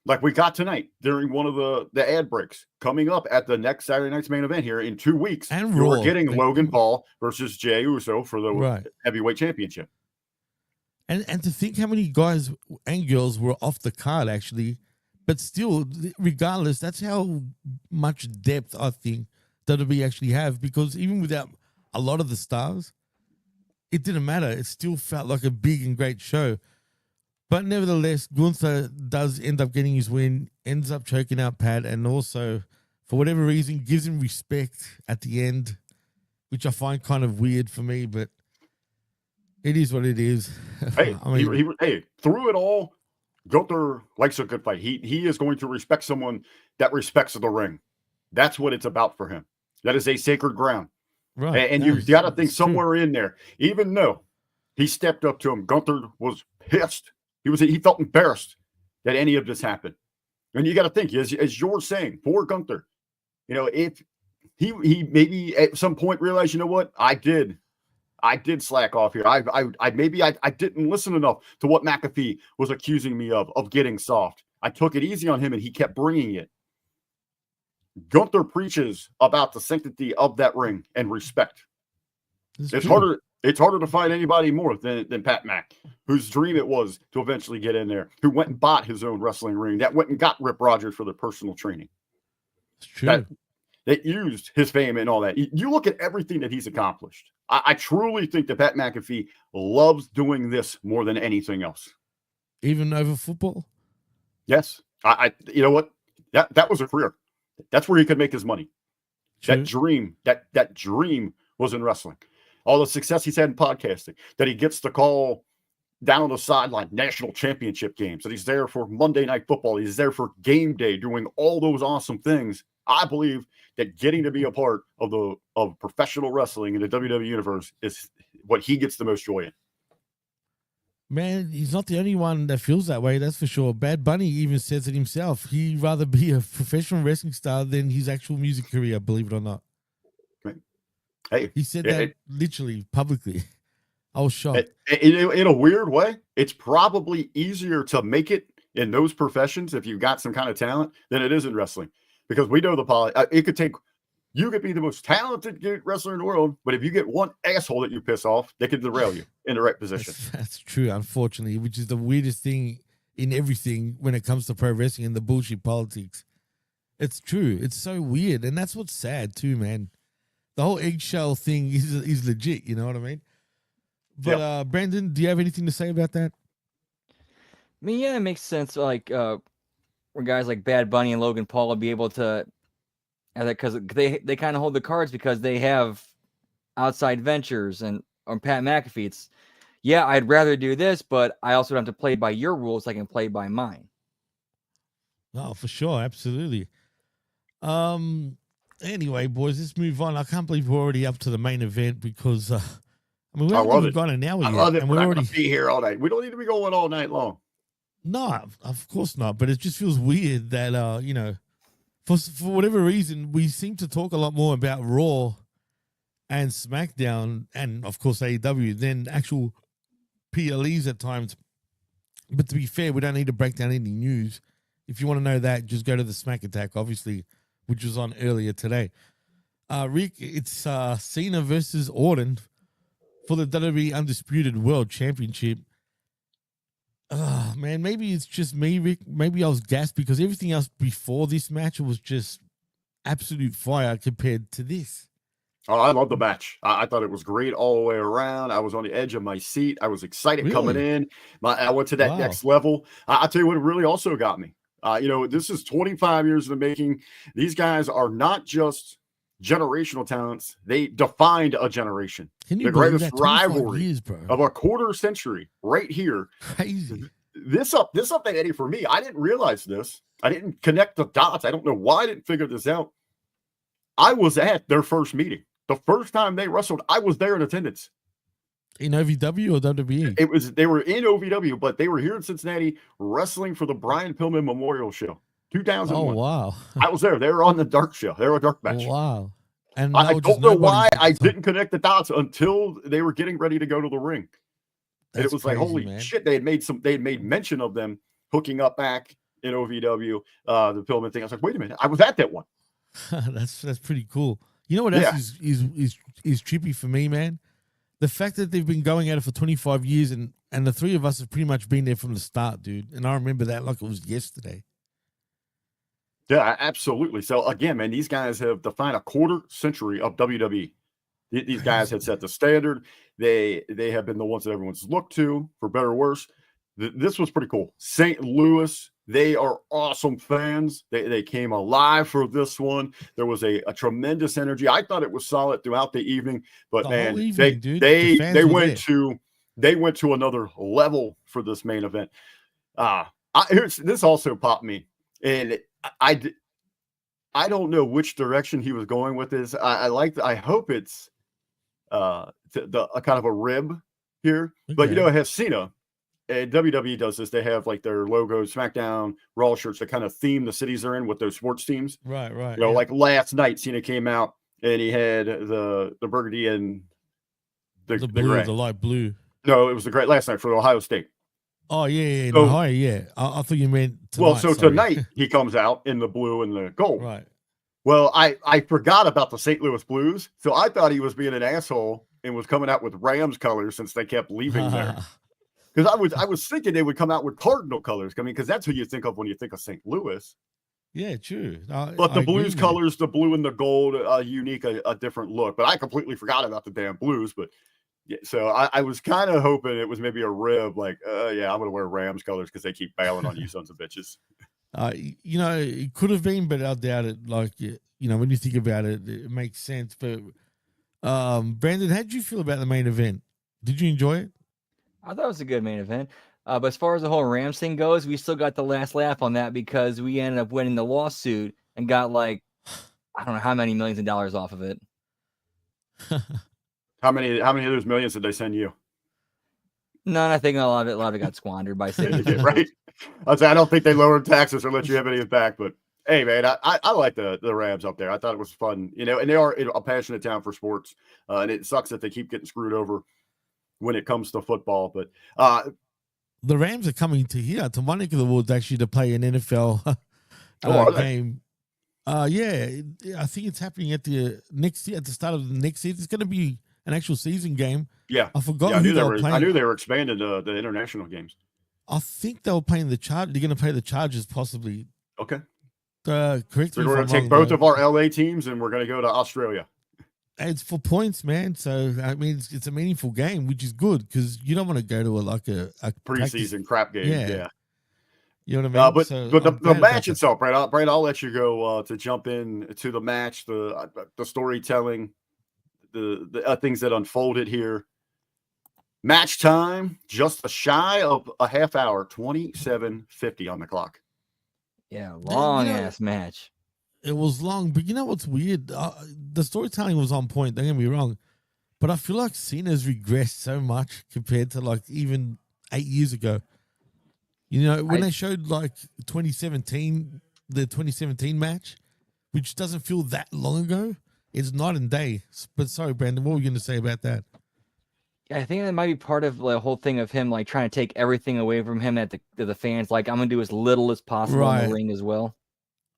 C: Like we got tonight during one of the ad breaks. Coming up at the next Saturday night's main event here in 2 weeks,
B: and
C: we're getting Logan Paul versus Jey Uso for the heavyweight championship.
B: And to think how many guys and girls were off the card, actually. But still, regardless, that's how much depth I think WWE actually have, because even without a lot of the stars, it didn't matter. It still felt like a big and great show. But nevertheless, Gunther does end up getting his win, ends up choking out Pat, and also, for whatever reason, gives him respect at the end, which I find kind of weird for me, but it is what it is.
C: Hey, through it all, Gunther likes a good fight. He is going to respect someone that respects the ring. That's what it's about for him. That is a sacred ground.
B: Right.
C: And you got to think somewhere in there, even though he stepped up to him, Gunther was pissed. He felt embarrassed that any of this happened. And you got to think, as you're saying, poor Gunther, if he maybe at some point realized, you know what, I did slack off here. I didn't listen enough to what McAfee was accusing me of getting soft. I took it easy on him, and he kept bringing it. Gunther preaches about the sanctity of that ring and respect. It's harder to find anybody more than Pat Mac, whose dream it was to eventually get in there, who went and bought his own wrestling ring, that went and got Rip Rogers for their personal training.
B: It's true.
C: That used his fame and all that. You look at everything that he's accomplished. I truly think that Pat McAfee loves doing this more than anything else.
B: Even over football?
C: Yes. You know what? That was a career. That's where he could make his money. True. That dream was in wrestling. All the success he's had in podcasting, that he gets the call down on the sideline, national championship games, that he's there for Monday Night Football, he's there for game day, doing all those awesome things. I believe that getting to be a part of professional wrestling in the WWE universe is what he gets the most joy in.
B: Man, he's not the only one that feels that way, that's for sure. Bad Bunny even says it himself. He'd rather be a professional wrestling star than his actual music career, believe it or not.
C: Hey,
B: he said that literally, publicly. I was shocked.
C: In a weird way, it's probably easier to make it in those professions if you've got some kind of talent than it is in wrestling, because we know it could take. You could be the most talented wrestler in the world, but if you get one asshole that you piss off, they could derail you in the right position.
B: That's true, unfortunately, which is the weirdest thing in everything when it comes to pro wrestling and the bullshit politics. It's true. It's so weird. And that's what's sad too, man. The whole eggshell thing is legit. You know what I mean? But Brandon, do you have anything to say about that?
D: I mean, yeah, it makes sense. Like, where guys like Bad Bunny and Logan Paul will be able to, because they kind of hold the cards because they have outside ventures, and on Pat McAfee, it's, yeah, I'd rather do this, but I also don't have to play by your rules. So I can play by mine.
B: Oh, for sure. Absolutely. Anyway, boys, let's move on. I can't believe we're already up to the main event because, I mean, we haven't even gone an hour yet.
C: I love it.
B: And
C: we're
B: already
C: going to be here all night. We don't need to be going all night long.
B: No, of course not. But it just feels weird that, you know, for whatever reason, we seem to talk a lot more about Raw and SmackDown and, of course, AEW than actual PLEs at times. But to be fair, we don't need to break down any news. If you want to know that, just go to the Smack Attack, obviously, which was on earlier today. Rick, it's Cena versus Orton for the WWE Undisputed World Championship. Man, maybe it's just me, Rick. Maybe I was gassed because everything else before this match was just absolute fire compared to this.
C: Oh, I love the match. I thought it was great all the way around. I was on the edge of my seat. I was excited coming in. I went to that next level. I'll tell you what really also got me. You know, this is 25 years in the making. These guys are not just generational talents. They defined a generation. The greatest rivalry years, of a quarter century right here.
B: Crazy.
C: This up that Eddie for me. I didn't realize this. I didn't connect the dots. I don't know why I didn't figure this out. I was at their first meeting. The first time they wrestled, I was there in attendance.
B: In OVW or WWE?
C: They were in OVW, but they were here in Cincinnati wrestling for the Brian Pillman Memorial Show, 2001.
B: Oh, wow.
C: I was there. They were on the dark show. They were a dark match.
B: Oh, wow. And
C: I don't know why I didn't connect the dots until they were getting ready to go to the ring. And it was crazy, like, holy shit, they had made mention of them hooking up back in OVW, the Pillman thing. I was like, wait a minute, I was at that one.
B: That's pretty cool. You know what else is trippy for me, man? The fact that they've been going at it for 25 years and the three of us have pretty much been there from the start, dude. And I remember that like it was yesterday.
C: Yeah, absolutely. So again, man, these guys have defined a quarter century of WWE. These guys had set the standard. They have been the ones that everyone's looked to, for better or worse. This was pretty cool. St. Louis, they are awesome fans. They came alive for this one. There was a tremendous energy. I thought it was solid throughout the evening, but they went to another level for this main event. This also popped me, and I don't know which direction he was going with this. I hope it's a kind of a rib here, but you know, it has Cena. And WWE does this. They have like their logos, SmackDown, Raw shirts that kind of theme the cities they're in with those sports teams.
B: Right.
C: You know, like last night, Cena came out and he had the burgundy and the
B: blue, the light blue.
C: No, it was the great last night for Ohio State.
B: Oh yeah, so, Ohio, yeah. I thought you meant tonight.
C: Well, tonight he comes out in the blue and the gold.
B: Right.
C: Well, I forgot about the St. Louis Blues, so I thought he was being an asshole and was coming out with Rams colors since they kept leaving there. Because I was thinking they would come out with Cardinal colors. I mean, because that's who you think of when you think of St. Louis.
B: Yeah, true.
C: But the Blues colors, the blue and the gold, unique, a different look. But I completely forgot about the damn Blues. But yeah, so I was kind of hoping it was maybe a rib, like, yeah, I'm going to wear Rams colors because they keep bailing on you sons of bitches.
B: You know, it could have been, but I doubt it. Like, you know, when you think about it, it makes sense. But Brandon, how did you feel about the main event? Did you enjoy it?
D: I thought it was a good main event. But as far as the whole Rams thing goes, we still got the last laugh on that because we ended up winning the lawsuit and got like, I don't know how many millions of dollars off of it.
C: How many of those millions did they send you?
D: None. I think a lot of it got squandered by Cena.
C: Right. I don't think they lowered taxes or let you have any back, but hey, man, I like the Rams up there. I thought it was fun, you know, and they are a passionate town for sports, and it sucks that they keep getting screwed over. when it comes to football. But
B: the Rams are coming to here to my neck of the woods actually to play an NFL game. Yeah, I think it's happening at the next year, at the start of the next season. It's going to be an actual season game.
C: Yeah,
B: I forgot who they were playing.
C: I knew they were expanding the international games.
B: I think they were playing the Chargers. They're going to play the Chargers possibly.
C: Okay.
B: Correct.
C: So we're going to take both of our LA teams and we're going to go to Australia.
B: It's for points, man. So I mean, it's a meaningful game, which is good because you don't want to go to a
C: preseason crap game. Yeah.
B: You know what I
C: But
B: mean?
C: the match itself, Brad, I'll let you go to jump in to the match, the storytelling, the things that unfolded here. Match time, just a shy of a half hour, 27:50 on the clock.
D: Yeah, long ass match.
B: It was long, but you know what's weird? The storytelling was on point. Don't get me wrong, but I feel like Cena's regressed so much compared to like even 8 years ago. You know, when they showed like 2017, the 2017 match, which doesn't feel that long ago, it's night and day. But sorry, Brandon, what were you going to say about that?
D: Yeah, I think that might be part of the whole thing of him like trying to take everything away from him that the fans like. I'm going to do as little as possible in the ring as well.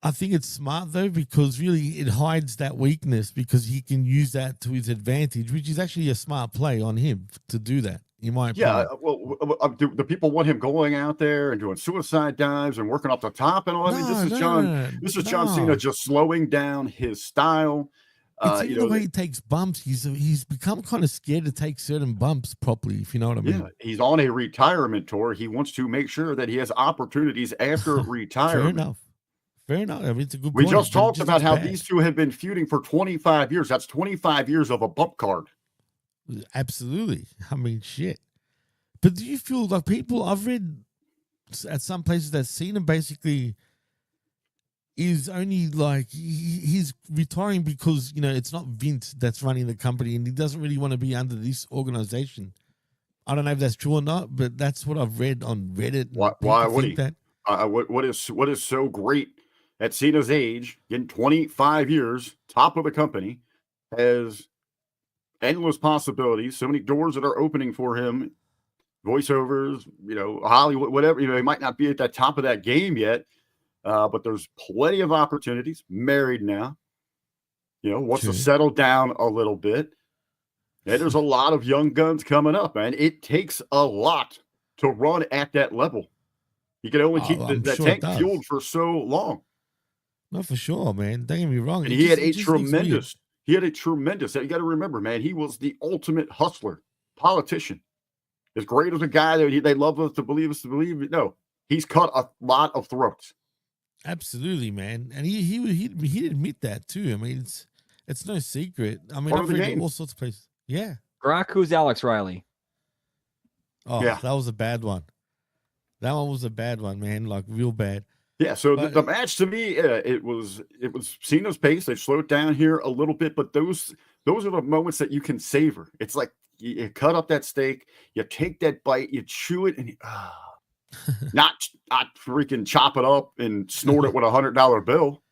B: I think it's smart though, because really it hides that weakness because he can use that to his advantage, which is actually a smart play on him to do that. In my opinion.
C: Yeah, well, do the people want him going out there and doing suicide dives and working off the top and all? I mean, this is John Cena just slowing down his style.
B: It's the way he takes bumps. He's become kind of scared to take certain bumps properly, if you know what I mean.
C: Yeah, he's on a retirement tour. He wants to make sure that he has opportunities after retirement.
B: Fair enough. I mean, it's a good
C: point. We
B: just
C: talked about how these two have been feuding for 25 years. That's 25 years of a bump card.
B: Absolutely. I mean, shit. But do you feel like I've read at some places that Cena basically is only like, he's retiring because, you know, it's not Vince that's running the company and he doesn't really want to be under this organization. I don't know if that's true or not, but that's what I've read on Reddit.
C: Why would he? What is so great at Cena's age, getting 25 years, top of the company, has endless possibilities, so many doors that are opening for him, voiceovers, you know, Hollywood, whatever, you know, he might not be at the top of that game yet, but there's plenty of opportunities. Married now, you know, wants to settle down a little bit. And there's a lot of young guns coming up, man. It takes a lot to run at that level. You can only keep that tank fueled for so long.
B: No, for sure, man. Don't get me wrong.
C: And he had a tremendous, you got to remember, man, he was the ultimate hustler, politician. As great as a guy that they love us to believe. No, he's cut a lot of throats.
B: Absolutely, man. And he admit that too. I mean, it's no secret. I mean, I've read all sorts of places. Yeah.
D: Brock, who's Alex Riley?
B: Oh, yeah. That was a bad one. That one was a bad one, man. Like real bad.
C: Yeah. So the match to me, it was Cena's pace. They slowed down here a little bit, but those are the moments that you can savor. It's like you cut up that steak, you take that bite, you chew it, and not freaking chop it up and snort it with $100 bill.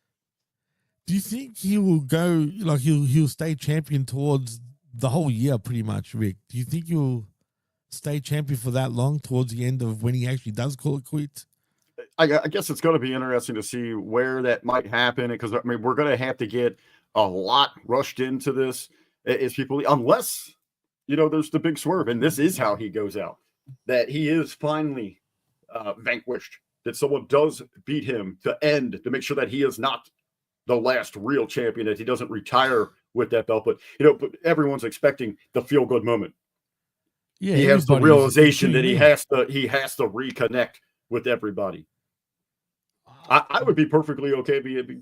B: Do you think he will go like he'll stay champion towards the whole year, pretty much, Rick? Do you think he'll stay champion for that long towards the end of when he actually does call it quits?
C: I guess it's going to be interesting to see where that might happen, because I mean we're going to have to get a lot rushed into this as people, unless there's the big swerve, and this is how he goes out, that he is finally vanquished, that someone does beat him to make sure that he is not the last real champion, that he doesn't retire with that belt. But but everyone's expecting the feel good moment.
B: Yeah,
C: he has the realization that he has to reconnect with everybody. I would be perfectly okay if he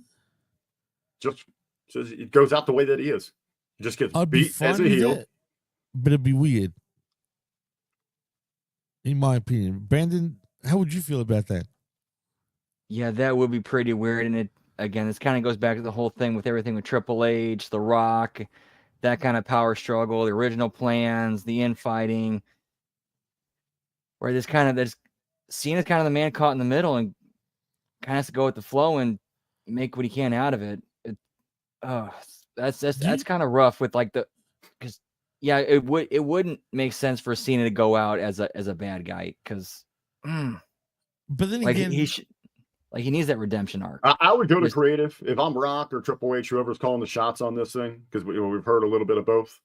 C: just it goes out the way that he is. He just gets beat as a heel.
B: But it'd be weird, in my opinion. Brandon, how would you feel about that?
D: Yeah, that would be pretty weird. And this kind of goes back to the whole thing with everything with Triple H, The Rock, that kind of power struggle, the original plans, the infighting, where Cena's kind of the man caught in the middle and kind of has to go with the flow and make what he can out of it. That's kind of rough with because Yeah, it wouldn't make sense for Cena to go out as a bad guy because,
B: But then
D: like
B: again,
D: he needs that redemption arc.
C: I would go to creative if I'm Rock or Triple H, whoever's calling the shots on this thing, because we've heard a little bit of both.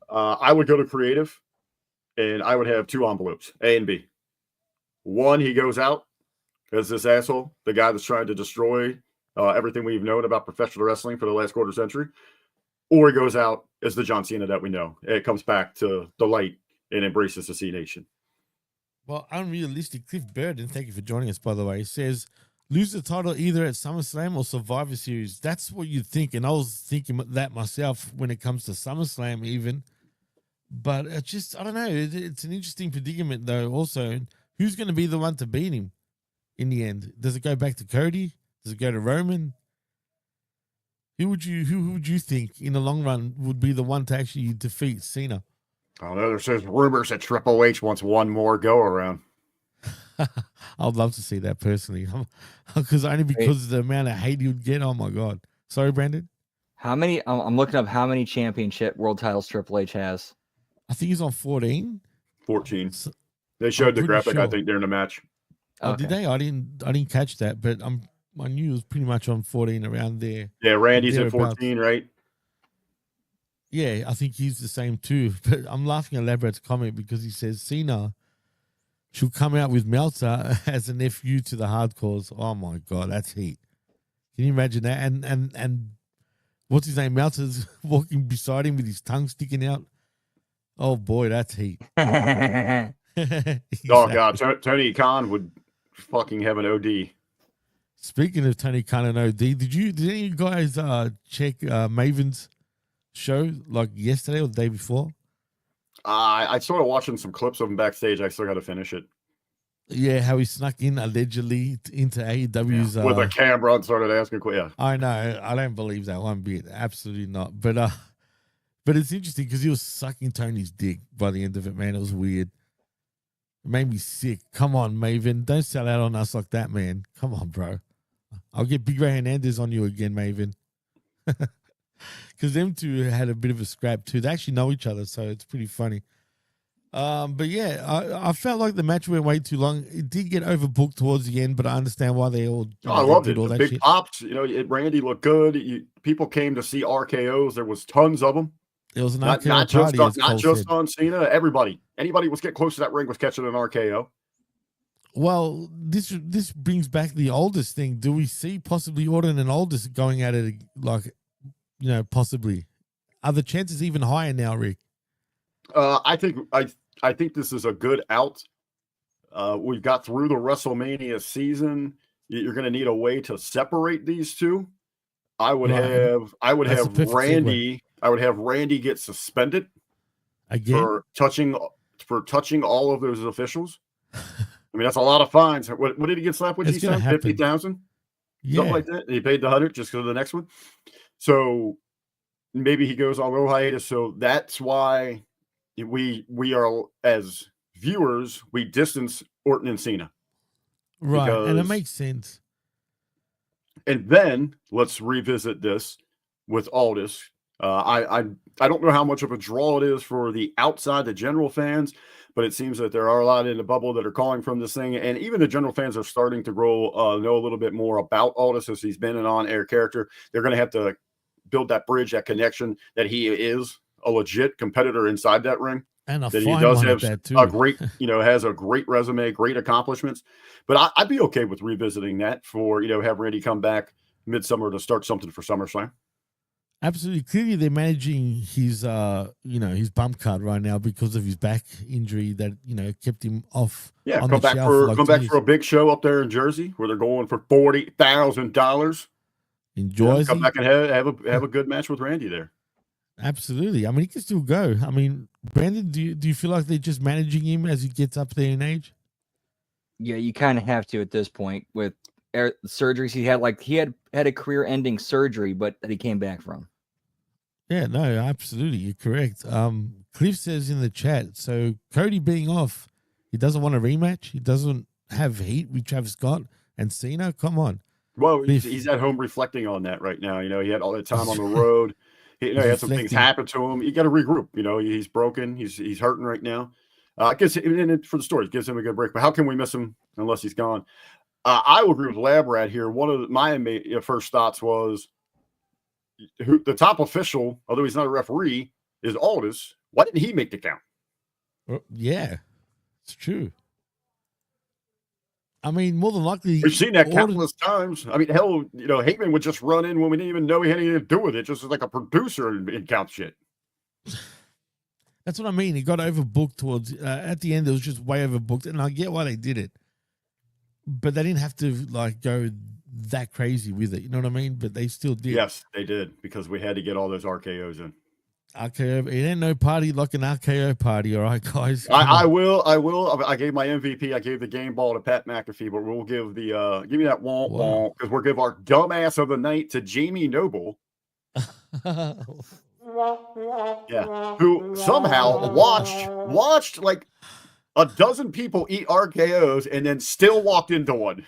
C: I would go to creative, and I would have 2 envelopes, A and B. One, he goes out as this asshole, the guy that's trying to destroy everything we've known about professional wrestling for the last quarter century, or he goes out as the John Cena that we know. It comes back to the light and embraces the C Nation.
B: well, unrealistic. Cliff Burden, thank you for joining us, by the way, says lose the title either at SummerSlam or Survivor Series. That's what you'd think, and I was thinking that myself when it comes to SummerSlam even. But I don't know. It's an interesting predicament, though, also. Who's going to be the one to beat him in the end? Does it go back to Cody? Does it go to Roman? Who would you think in the long run would be the one to actually defeat Cena?
C: I don't know. There's rumors that Triple H wants one more go around.
B: I'd love to see that personally, because of the amount of hate he would get. Oh my god! Sorry, Brandon.
D: How many? I'm looking up how many championship world titles Triple H has.
B: I think he's on 14.
C: 14. They showed the graphic, sure. I think, during the match.
B: Oh, okay. Did they? I didn't catch that, but I knew it was pretty much on 14 around there.
C: Yeah, Randy's at 14, right?
B: Yeah, I think he's the same too. But I'm laughing at Labrad's comment because he says Cena should come out with Meltzer as a nephew to the hardcores. Oh my god, that's heat. Can you imagine that? And what's his name? Meltzer's walking beside him with his tongue sticking out. Oh boy, that's heat.
C: Oh god, Tony Khan would fucking have an OD.
B: Speaking of Tony Khan and OD, did any of you guys check Maven's show like yesterday or the day before?
C: I started watching some clips of him backstage. I still got to finish it.
B: Yeah, how he snuck in allegedly into AEW's
C: with a camera and started asking. Yeah,
B: I know. I don't believe that one bit. Absolutely not. But it's interesting because he was sucking Tony's dick by the end of it, man. It was weird. It made me sick. Come on, Maven. Don't sell out on us like that, man. Come on, bro. I'll get Big Ray Hernandez on you again, Maven. Because them two had a bit of a scrap too. They actually know each other, so it's pretty funny. But yeah, I felt like the match went way too long. It did get overbooked towards the end, but I understand why they all.
C: I loved it. All the big shit. Pops. Randy looked good. People came to see RKOs. There was tons of them.
B: It was an
C: not just on Cena. Anybody was getting close to that ring was catching an RKO.
B: Well, this brings back the Oldest thing. Do we see possibly Orton and Oldest going at it possibly? Are the chances even higher now, Rick?
C: I think this is a good out. We've got through the WrestleMania season. You're going to need a way to separate these two. I would have Randy. I would have Randy get suspended
B: again
C: for touching all of those officials. I mean, that's a lot of fines. What did he get slapped with? He said 50,000, something like that. He paid the 100 just for the next one. So maybe he goes on low hiatus. So that's why we are, as viewers, we distance Orton and Cena,
B: right? And it makes sense.
C: And then let's revisit this with Aldis. I don't know how much of a draw it is for the outside, the general fans, but it seems that there are a lot in the bubble that are calling from this thing. And even the general fans are starting to know a little bit more about Aldis as he's been an on-air character. They're going to have to build that bridge, that connection, that he is a legit competitor inside that ring.
B: And
C: that he does have a great, has a great resume, great accomplishments. But I'd be okay with revisiting that for, have Randy come back midsummer to start something for SummerSlam.
B: Absolutely. Clearly, they're managing his, his bump card right now because of his back injury that, kept him off.
C: Yeah, come back for a big show up there in Jersey where they're going for $40,000
B: in Jersey.
C: Come back and have a good match with Randy there.
B: Absolutely. I mean, he can still go. I mean, Brandon, do you feel like they're just managing him as he gets up there in age?
D: Yeah, you kind of have to at this point with surgeries he had. Like he had a career-ending surgery, but that he came back from.
B: Yeah, no, absolutely, you're correct. Cliff says in the chat, so Cody being off, he doesn't want a rematch. He doesn't have heat with Travis Scott and Cena. Come on.
C: Well, he's at home reflecting on that right now. He had all that time on the road. He had some things happen to him. You got to regroup. He's broken. He's hurting right now. And for the story, it gives him a good break. But how can we miss him unless he's gone? I will agree with Lab Rat here. One of my first thoughts was the top official, although he's not a referee, is Aldis. Why didn't he make the count?
B: Yeah, it's true. I mean, more than likely,
C: we've seen that countless times. I mean, hell, Heyman would just run in when we didn't even know he had anything to do with it, just like a producer and count shit.
B: That's what I mean. He got overbooked towards at the end. It was just way overbooked, and I get why they did it, but they didn't have to go that crazy with it. You know what I mean? But they still did.
C: Yes, they did, because we had to get all those RKOs in.
B: RKO, it ain't no party like an RKO party, all right, guys.
C: I will. I gave my MVP. I gave the game ball to Pat McAfee, but we'll give give me that womp womp, because we'll give our dumbass of the night to Jamie Noble. Yeah, who somehow watched like a dozen people eat RKOs and then still walked into one.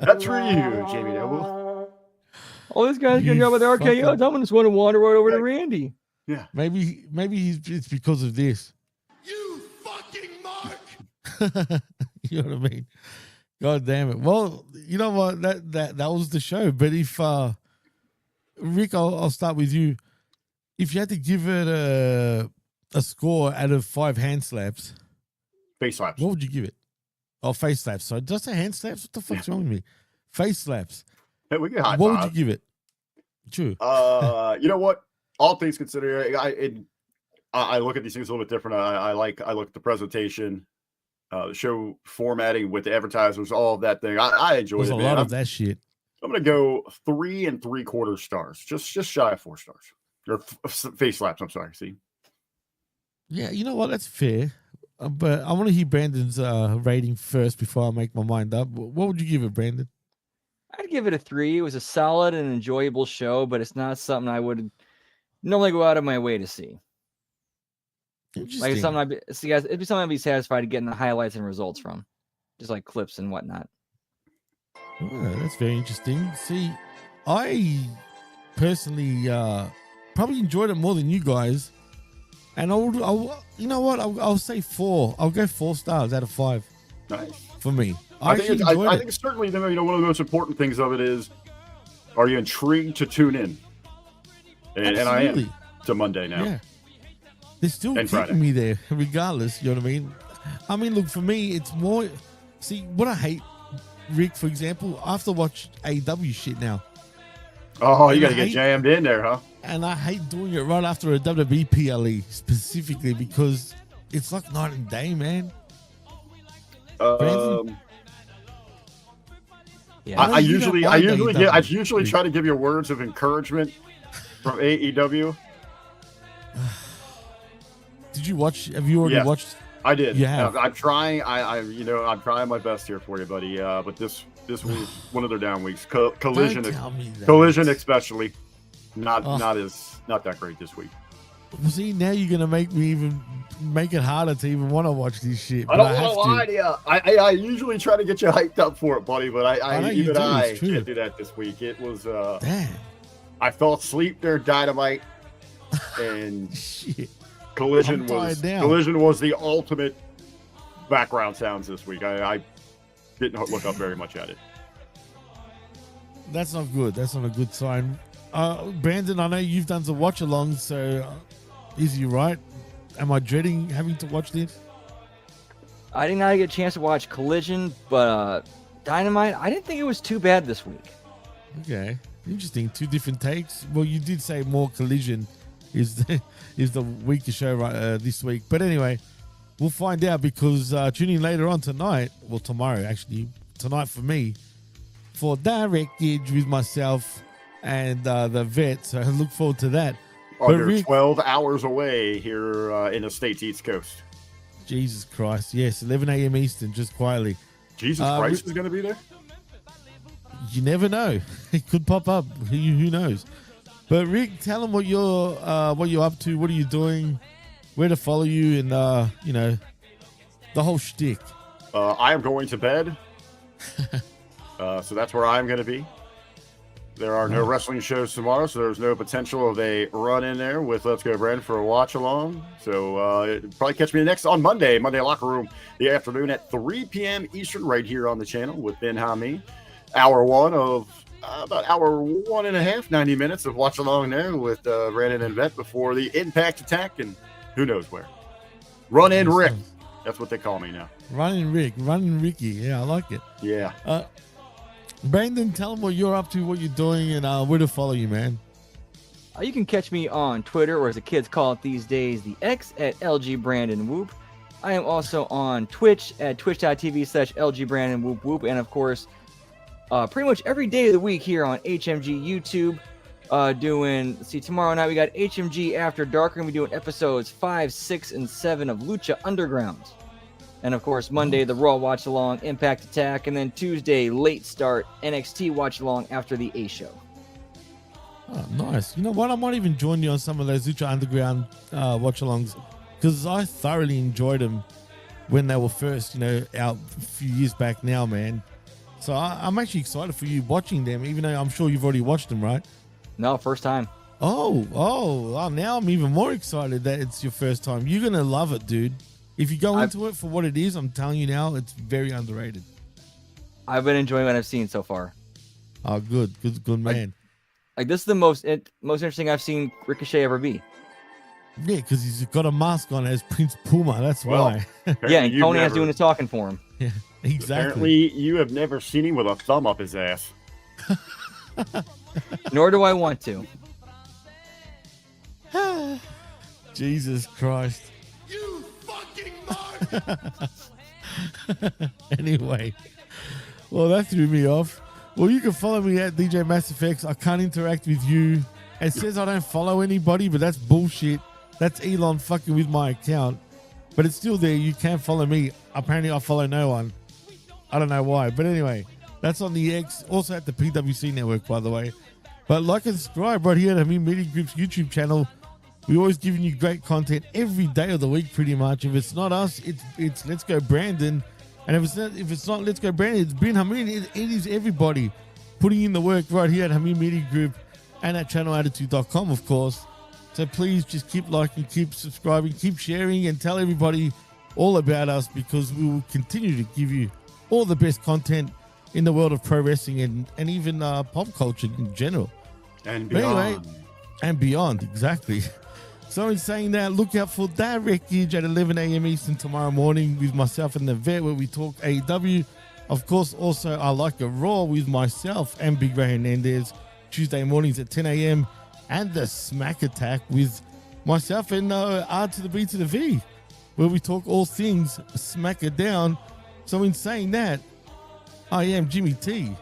C: That's for you, Jamie Noble.
D: All these guys can go with RKOs. I'm just want to wander right over to Randy.
B: Yeah, maybe it's because of this. You fucking mark. You know what I mean? God damn it. Well, you know what? That was the show. But if Rick, I'll start with you. If you had to give it a score out of 5 hand slaps,
C: face slaps,
B: what would you give it? Oh, face slaps. So just a hand slaps? What the fuck's wrong with me? Face slaps.
C: Hey, we get high
B: what
C: five.
B: would you give it? True.
C: You know what? All things considered, I look at these things a little bit different. I look at the presentation, the show formatting with the advertisers, all of that thing. I enjoyed it.
B: There's a lot of that shit.
C: I'm gonna go 3 3/4 stars, just shy of 4 stars. Or face slaps. I'm sorry. See.
B: Yeah, you know what? That's fair. But I want to hear Brandon's rating first before I make my mind up. What would you give it, Brandon?
D: I'd give it a 3. It was a solid and enjoyable show, but it's not something I would normally go out of my way to see. Like something it'd be something I'd be satisfied to getting the highlights and results from, just like clips and whatnot.
B: Oh, that's very interesting. See, I personally probably enjoyed it more than you guys, and you know what? I'll say 4. I'll go 4 stars out of 5.
C: Nice
B: for me.
C: I think certainly one of the most important things of it is, are you intrigued to tune in? And I am to Monday now.
B: Yeah. They're still keeping me there regardless, you know what I mean? I mean, look, for me, it's more, see, what I hate, Rick, for example, I have to watch AEW shit now.
C: Oh, you got to get jammed in there, huh?
B: And I hate doing it right after a WWE PLE specifically because it's like night and day, man.
C: Yeah, I usually try to give you words of encouragement from AEW.
B: Did you watch? Have you already watched?
C: I did.
B: Yeah,
C: I'm trying. I'm trying my best here for you, buddy. But this was one of their down weeks. Collision, especially, not that great this week.
B: Well, see, now you're gonna make me even make it harder to even want to watch this shit.
C: I don't want to lie to you. I usually try to get you hyped up for it, buddy, but I can't do that this week. It was
B: damn.
C: I fell asleep there, Dynamite, and
B: shit.
C: Collision was the ultimate background sounds this week. I didn't look up very much at it.
B: That's not good. That's not a good sign. Brandon, I know you've done some watch alongs, so is he right? Am I dreading having to watch this?
D: I did not get a chance to watch Collision, but Dynamite, I didn't think it was too bad this week.
B: Okay, interesting. 2 different takes. Well, you did say more Collision is the weaker show right this week, but anyway, we'll find out because tune in later on tonight. Well, tomorrow actually. Tonight for me, for Direct Edge with myself and the vet. So I look forward to that.
C: Under 12 hours away here in the States East Coast.
B: Jesus Christ. Yes, 11 a.m. Eastern, just quietly.
C: Jesus Christ is going to be there?
B: You never know. It could pop up. Who knows? But Rick, tell them what you're up to. What are you doing? Where to follow you? And, the whole shtick.
C: I am going to bed. So that's where I'm going to be. There are no wrestling shows tomorrow, so there's no potential of a run in there with Let's Go Brandon for a watch along. So probably catch me next on Monday Locker Room, the afternoon at 3 p.m. Eastern, right here on the channel with Ben Hami. Hour one of about hour 1.5, 90 minutes of watch along there with Brandon and Vet before the Impact Attack and who knows where. Run in Rick. That's what they call me now.
B: Running Ricky. Yeah, I like it.
C: Yeah.
B: Brandon, tell them what you're up to, what you're doing, and where to follow you, man.
D: You can catch me on Twitter, or as the kids call it these days, the X at LG Brandon Whoop. I am also on Twitch at twitch.tv/LG Brandon Whoop Whoop. And of course, pretty much every day of the week here on HMG YouTube, tomorrow night we got HMG After Dark. We're going to be doing episodes 5, 6, and 7 of Lucha Underground. And of course, Monday, the Raw Watch Along, Impact Attack, and then Tuesday, late start, NXT Watch Along after the A Show.
B: Oh, nice. You know what? I might even join you on some of those Lucha Underground watch alongs because I thoroughly enjoyed them when they were first, out a few years back now, man. So I'm actually excited for you watching them, even though I'm sure you've already watched them, right?
D: No, first time.
B: Oh, now I'm even more excited that it's your first time. You're going to love it, dude. If you go into it for what it is, I'm telling you now, it's very underrated.
D: I've been enjoying what I've seen so far.
B: Oh, good man.
D: Like this is the most interesting I've seen Ricochet ever be.
B: Yeah, because he's got a mask on as Prince Puma. That's why.
D: Yeah, and Conan's doing the talking for him.
B: Yeah, exactly.
C: Apparently, you have never seen him with a thumb up his ass.
D: Nor do I want to.
B: Jesus Christ.
A: You fucking mark!
B: Anyway, well, that threw me off. Well, you can follow me at DJ Mass Effects. I can't interact with you. It says I don't follow anybody, but that's bullshit. That's Elon fucking with my account. But it's still there. You can follow me. Apparently, I follow no one. I don't know why. But anyway, that's on the X. Also at the PWC network, by the way. But like and subscribe right here at Hameen Media Group's YouTube channel. We're always giving you great content every day of the week, pretty much. If it's not us, it's Let's Go Brandon. And if it's not Let's Go Brandon, it's Ben Hameen. It is everybody putting in the work right here at Hameen Media Group and at channelattitude.com, of course. So please just keep liking, keep subscribing, keep sharing, and tell everybody all about us because we will continue to give you all the best content in the world of pro wrestling and even pop culture in general.
C: And beyond.
B: Anyway, and beyond, exactly. So in saying that, look out for that wreckage at 11 a.m. Eastern tomorrow morning with myself and the Vet where we talk AEW. Of course, also I Like a Raw with myself and Big Ray Hernandez Tuesday mornings at 10 a.m. and the Smack Attack with myself and R to the B to the V where we talk all things Smack It Down. So in saying that, I am Jimmy T.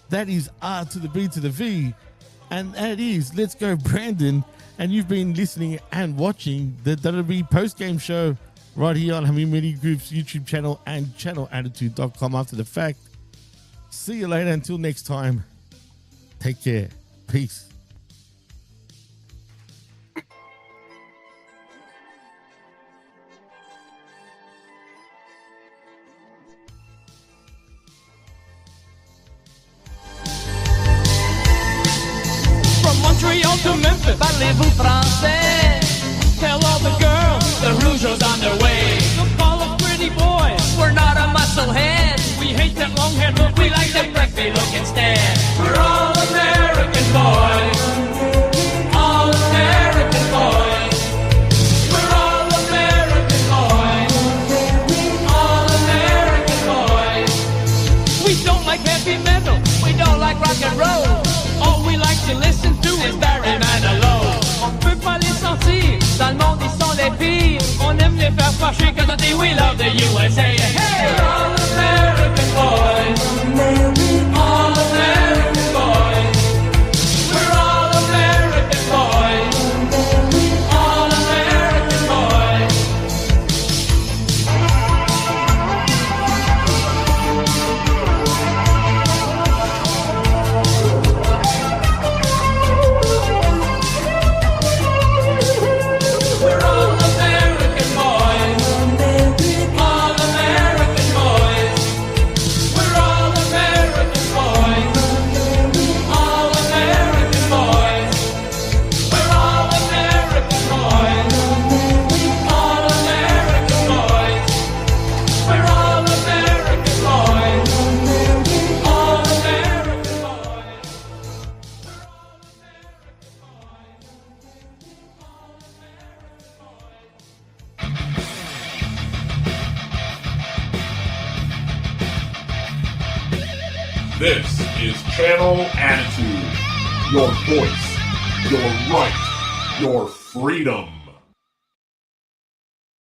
B: That is R to the B to the V. And that is Let's Go Brandon. And you've been listening and watching the WWE post-game show right here on Hameen Media Group's YouTube channel and channelattitude.com after the fact. See you later. Until next time, take care. Peace.
E: Montreal to Memphis, parlez-vous français? Tell all the girls the Rougeau's on their way. Look, all the pretty boys, we're not a musclehead. We hate that long hair look, we like the freckly look instead. We're all American boys, all American boys. We're all American boys, all American boys. We don't like heavy metal, we don't like rock and roll. All we like to listen to is Barry Manilow. On peut pas les sentir, dans le monde ils sont les pires. On aime les faire fâcher quand on dit we love the USA. Hey, we're all American boys, all American boys. We're all American boys, all American boys. We're all American boys, all American
F: This is Channel Attitude. Your voice, your right, your freedom.